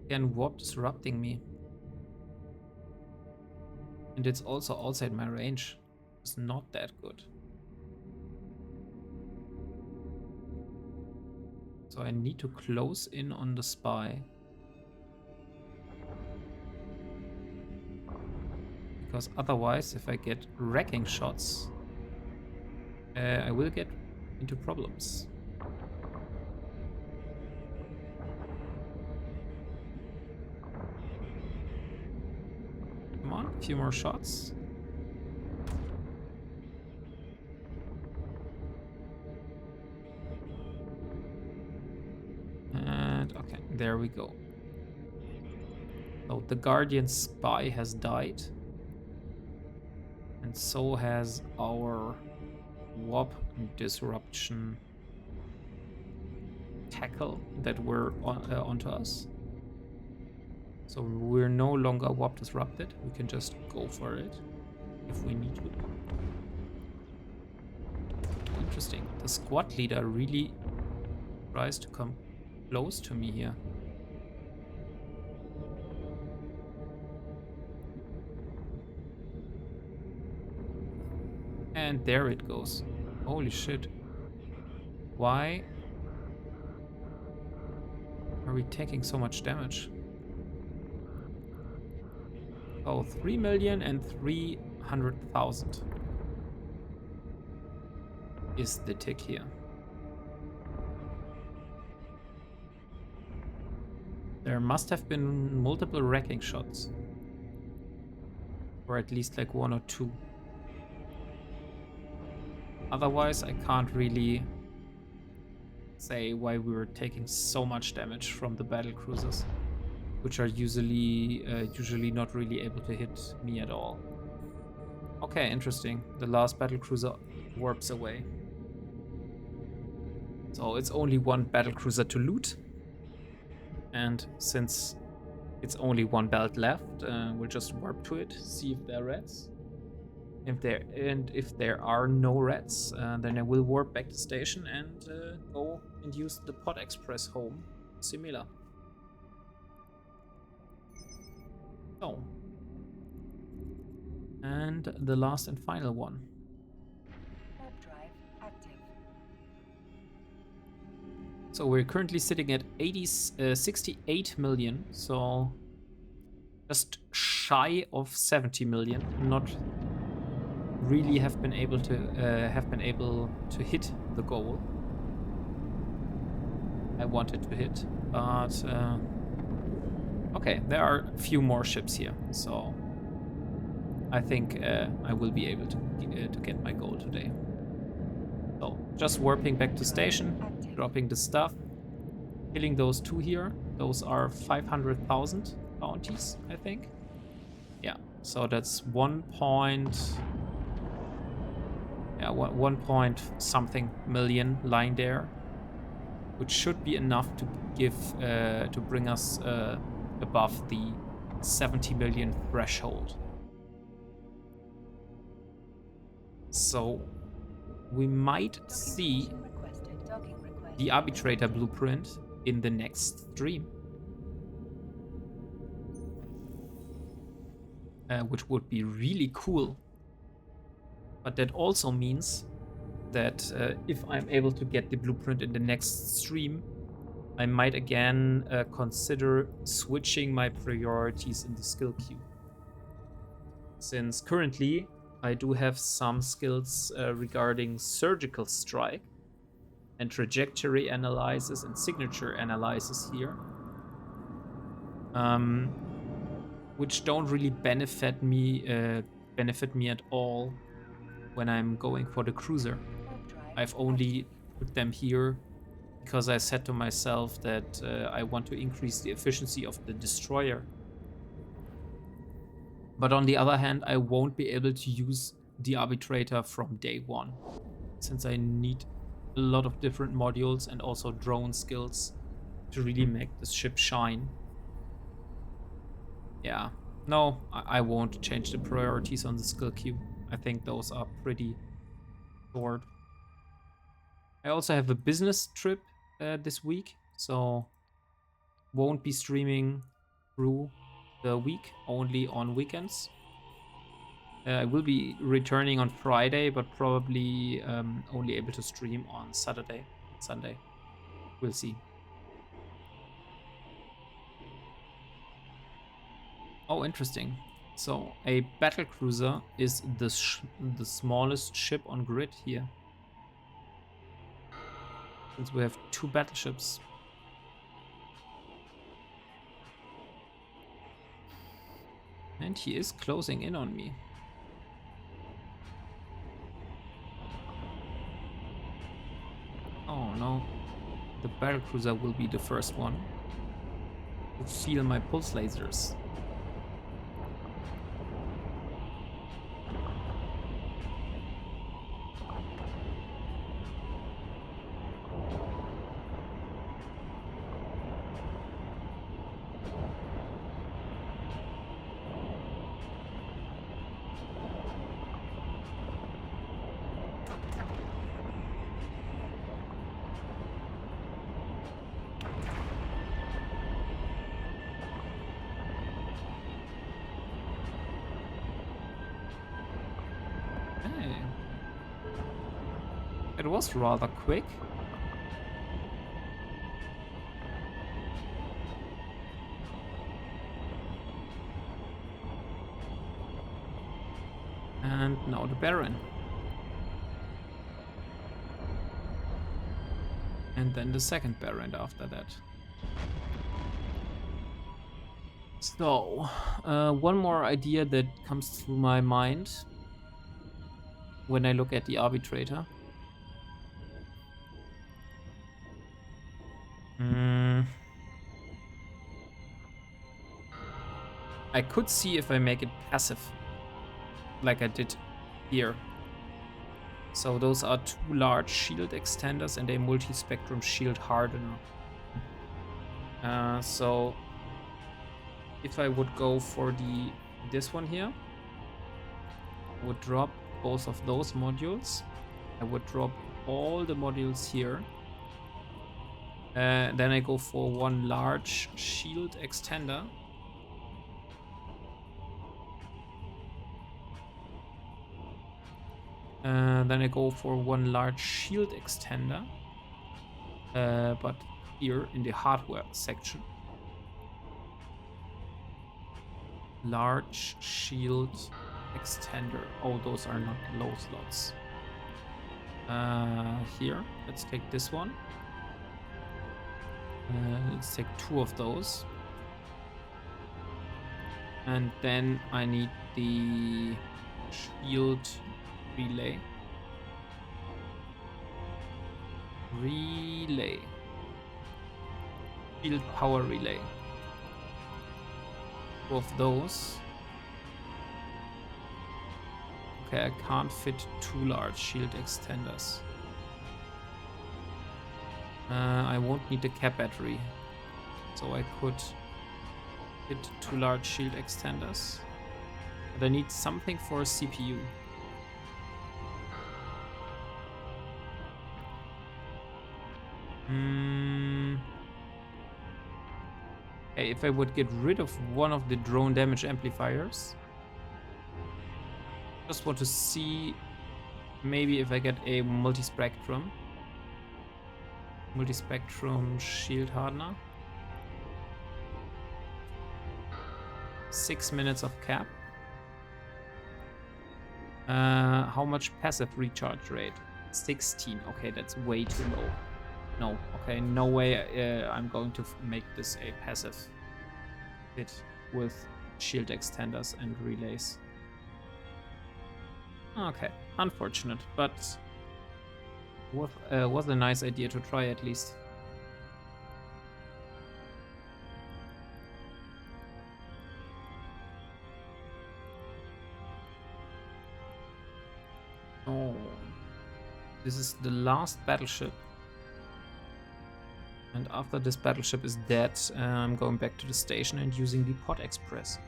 Again, warp disrupting me. And it's also outside my range. It's not that good. So I need to close in on the spy. Because otherwise, if I get wrecking shots, I will get into problems. Come on, a few more shots. And okay, there we go. So the Guardian spy has died. And so has our warp disruption tackle that were onto us. So we're no longer warp disrupted. We can just go for it if we need to. Interesting. The squad leader really tries to come close to me here. And there it goes. Holy shit. Why are we taking so much damage? Oh, 3,300,000 is the tick here. There must have been multiple wrecking shots. Or at least like 1 or 2. Otherwise, I can't really say why we were taking so much damage from the battle cruisers, which are usually not really able to hit me at all. Okay, interesting. The last battle cruiser warps away. So it's only one battle cruiser to loot. And since it's only one belt left, we'll just warp to it, see if there are reds. If there are no reds, then I will warp back to station and go and use the Pod Express home similar. Oh. And the last and final one. Warp drive active. So we're currently sitting at 68 million, so just shy of 70 million. Not really have been able to hit the goal I wanted to hit, but okay, there are a few more ships here, so I think I will be able to get my goal today. So just warping back to station, dropping the stuff, killing those 2 here. Those are 500,000 bounties, I think. Yeah, so that's 1 point something million lying there, which should be enough to bring us above the 70 million threshold. So we might see the arbitrator blueprint in the next stream, which would be really cool. But that also means that if I'm able to get the blueprint in the next stream, I might again consider switching my priorities in the skill queue. Since currently I do have some skills regarding surgical strike and trajectory analysis and signature analysis here, which don't really benefit me at all when I'm going for the cruiser. I've only put them here because I said to myself that I want to increase the efficiency of the destroyer. But on the other hand, I won't be able to use the arbitrator from day one, since I need a lot of different modules and also drone skills to really make this ship shine. Yeah, No, I won't change the priorities on the skill queue. I think those are pretty short. I also have a business trip this week, so won't be streaming through the week, only on weekends. I will be returning on Friday, but probably only able to stream on Saturday, Sunday. We'll see. Oh, interesting. So a battle cruiser is the smallest ship on grid here. Since we have 2 battleships. And he is closing in on me. Oh no. The battlecruiser will be the first one to feel my pulse lasers. It was rather quick. And now the Baron. And then the second Baron after that. So, one more idea that comes through my mind when I look at the arbitrator. I could see if I make it passive, like I did here. So those are 2 large shield extenders and a multi-spectrum shield hardener. So if I would go for this one here, I would drop both of those modules. I would drop all the modules here. Then I go for 1 large shield extender. Then I go for 1 large shield extender, but here in the hardware section. Large shield extender. Oh, those are not low slots. Here, let's take this one. Let's take 2 of those. And then I need the shield relay. Shield power relay. 2 of those. Okay, I can't fit 2 large shield extenders. I won't need the cap battery, so I could fit 2 large shield extenders. But I need something for a CPU. Okay, if I would get rid of one of the drone damage amplifiers, just want to see maybe if I get a multi-spectrum shield hardener. 6 minutes of cap. How much passive recharge rate? 16. Okay, that's way too low. No, okay, no way I'm going to make this a passive fit with shield extenders and relays. Okay, unfortunate, but was a nice idea to try at least. Oh, this is the last battleship. And after this battleship is dead, I'm going back to the station and using the Pod Express.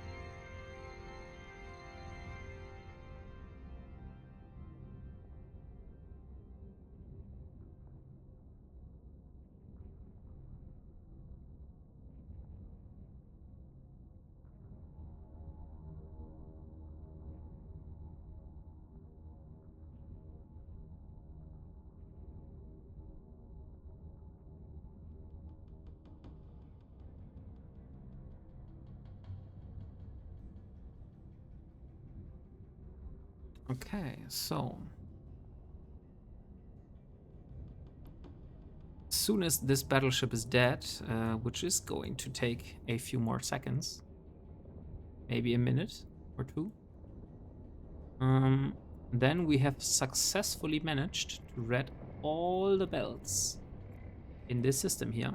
Okay, so as soon as this battleship is dead, which is going to take a few more seconds, maybe a minute or two, then we have successfully managed to read all the belts in this system here.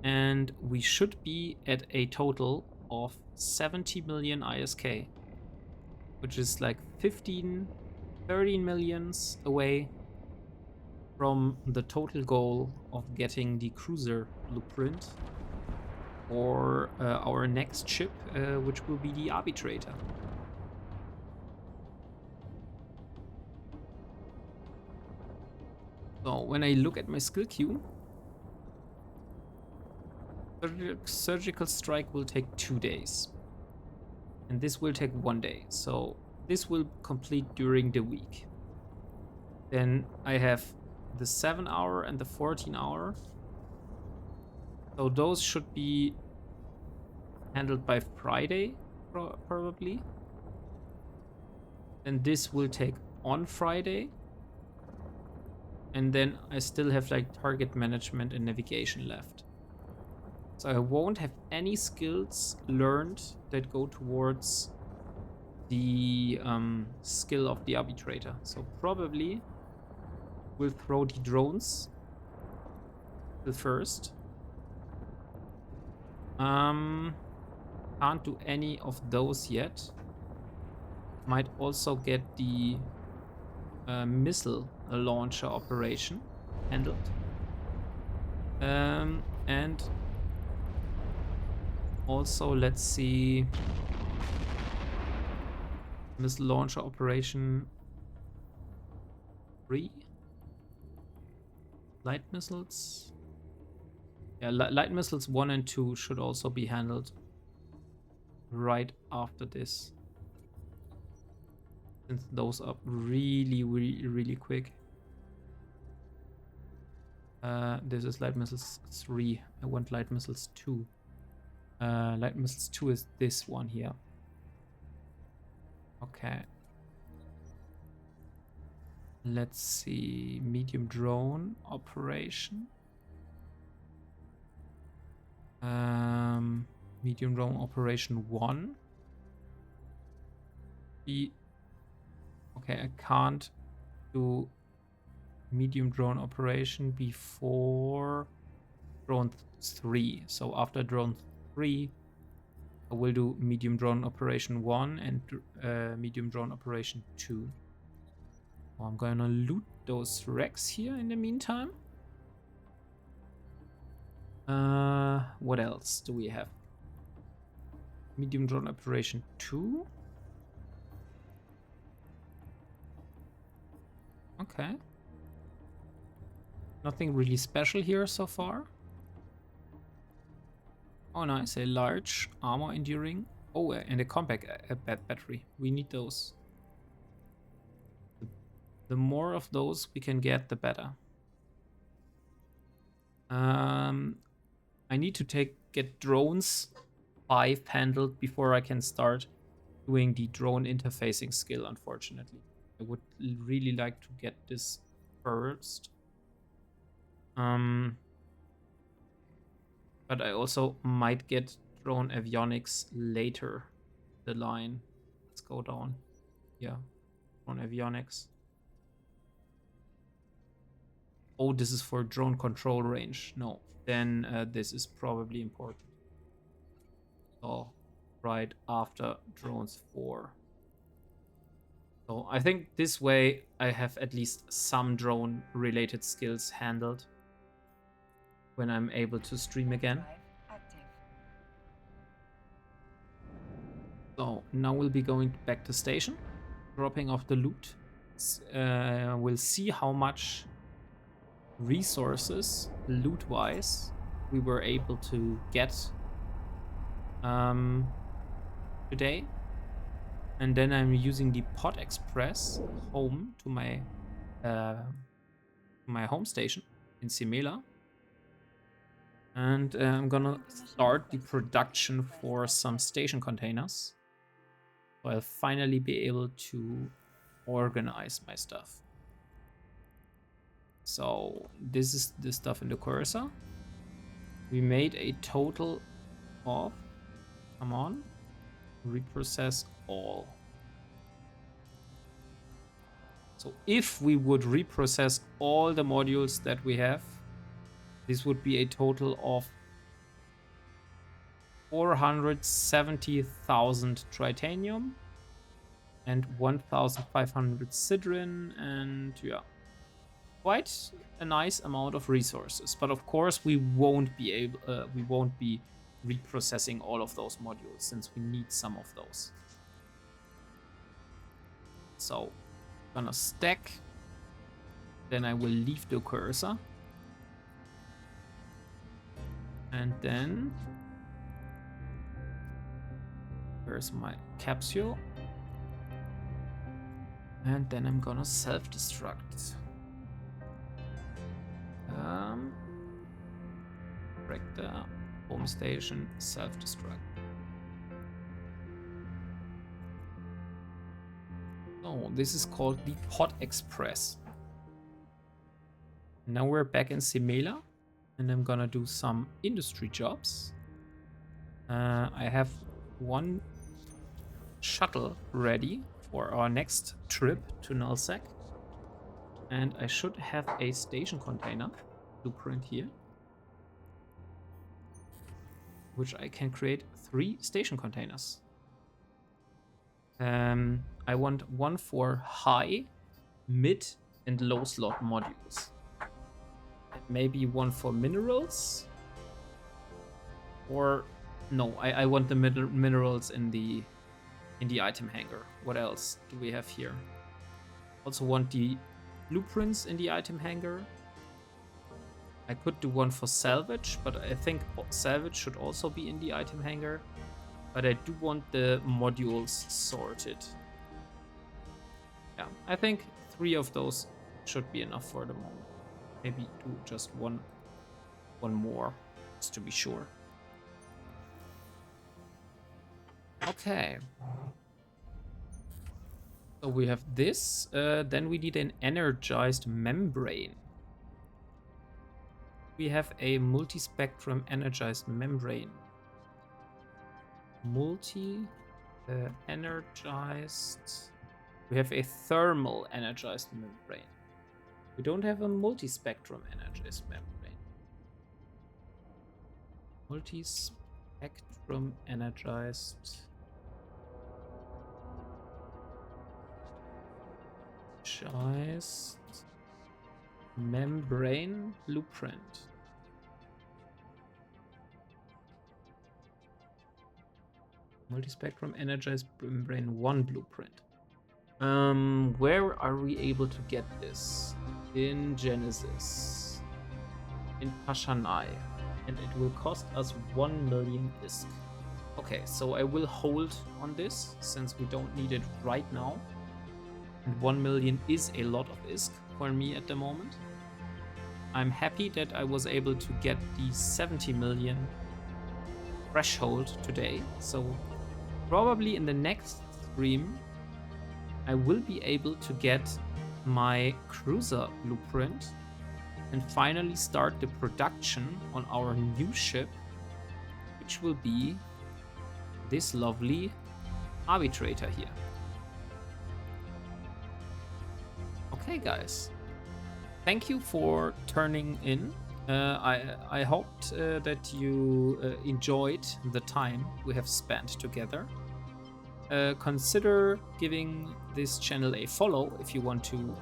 And we should be at a total of 70 million ISK, which is like 13 millions away from the total goal of getting the cruiser blueprint or our next ship, which will be the arbitrator. So when I look at my skill queue, surgical strike will take 2 days. And this will take 1 day. So this will complete during the week. Then I have the 7-hour and the 14-hour. So those should be handled by Friday, probably. And this will take on Friday. And then I still have like target management and navigation left. So I won't have any skills learned that go towards the skill of the arbitrator. So probably we'll throw the drones first. Can't do any of those yet. Might also get the missile launcher operation handled. And also, let's see, missile launcher operation 3. Light missiles. Yeah, light missiles 1 and 2 should also be handled right after this, since those are really quick. This is light missiles 3. I want light missiles 2. Light missiles 2 is this one here. Okay. Let's see. Medium drone operation. Medium drone operation 1. Okay, I can't do medium drone operation before drone 3. So after drone 3, I will do medium drone operation 1 and medium drone operation 2. So I'm gonna loot those wrecks here in the meantime. What else do we have? Medium drone operation 2. Okay. Nothing really special here so far. Oh, nice. A large armor enduring. Oh, and a compact battery. We need those. The more of those we can get, the better. I need to get drones 5 handled before I can start doing the drone interfacing skill, unfortunately. I would really like to get this first. But I also might get drone avionics later. The line. Let's go down. Yeah. Drone avionics. Oh, this is for drone control range. No. Then this is probably important. So, right after drones 4. So I think this way I have at least some drone related skills handled when I'm able to stream again. So now we'll be going back to station, dropping off the loot. We'll see how much resources, loot-wise, we were able to get today. And then I'm using the Pod Express home to my home station in Simela. And I'm gonna start the production for some station containers. So I'll finally be able to organize my stuff. So this is the stuff in the cursor. We made a total of, come on, reprocess all. So if we would reprocess all the modules that we have, this would be a total of 470,000 tritanium and 1,500 sidrin, and yeah, quite a nice amount of resources. But of course, we won't be reprocessing all of those modules since we need some of those. So, gonna stack. Then I will leave the cursor, and then here's my capsule, and then I'm gonna self-destruct. Rector, home station, self-destruct. Oh, this is called the Pod Express. Now we're back in Simela, and I'm gonna do some industry jobs. I have one shuttle ready for our next trip to Nullsec, and I should have a station container blueprint here, which I can create 3 station containers. I want one for high, mid, and low slot modules. And maybe one for minerals. Or no, I want the minerals in the item hangar. What else do we have here? Also want the blueprints in the item hangar. I could do one for salvage, but I think salvage should also be in the item hangar. But I do want the modules sorted. Yeah, I think 3 of those should be enough for the moment. Maybe do just one more, just to be sure. Okay. So we have this. Then we need an energized membrane. We have a multi-spectrum energized membrane. Energized. We have a thermal energized membrane. We don't have a multi-spectrum energized membrane. Multi-spectrum energized. Membrane blueprint. Multispectrum energized membrane 1 blueprint. Where are we able to get this? In Genesis. In Pashanai. And it will cost us 1 million ISK. Okay, so I will hold on this since we don't need it right now. And 1 million is a lot of ISK for me at the moment. I'm happy that I was able to get the 70 million threshold today. So probably in the next stream, I will be able to get my cruiser blueprint and finally start the production on our new ship, which will be this lovely arbitrator here. Okay, guys. Thank you for turning in. I hoped that you enjoyed the time we have spent together. Consider giving this channel a follow if you want to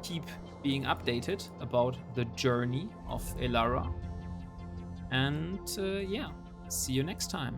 keep being updated about the journey of Elara. And yeah, see you next time.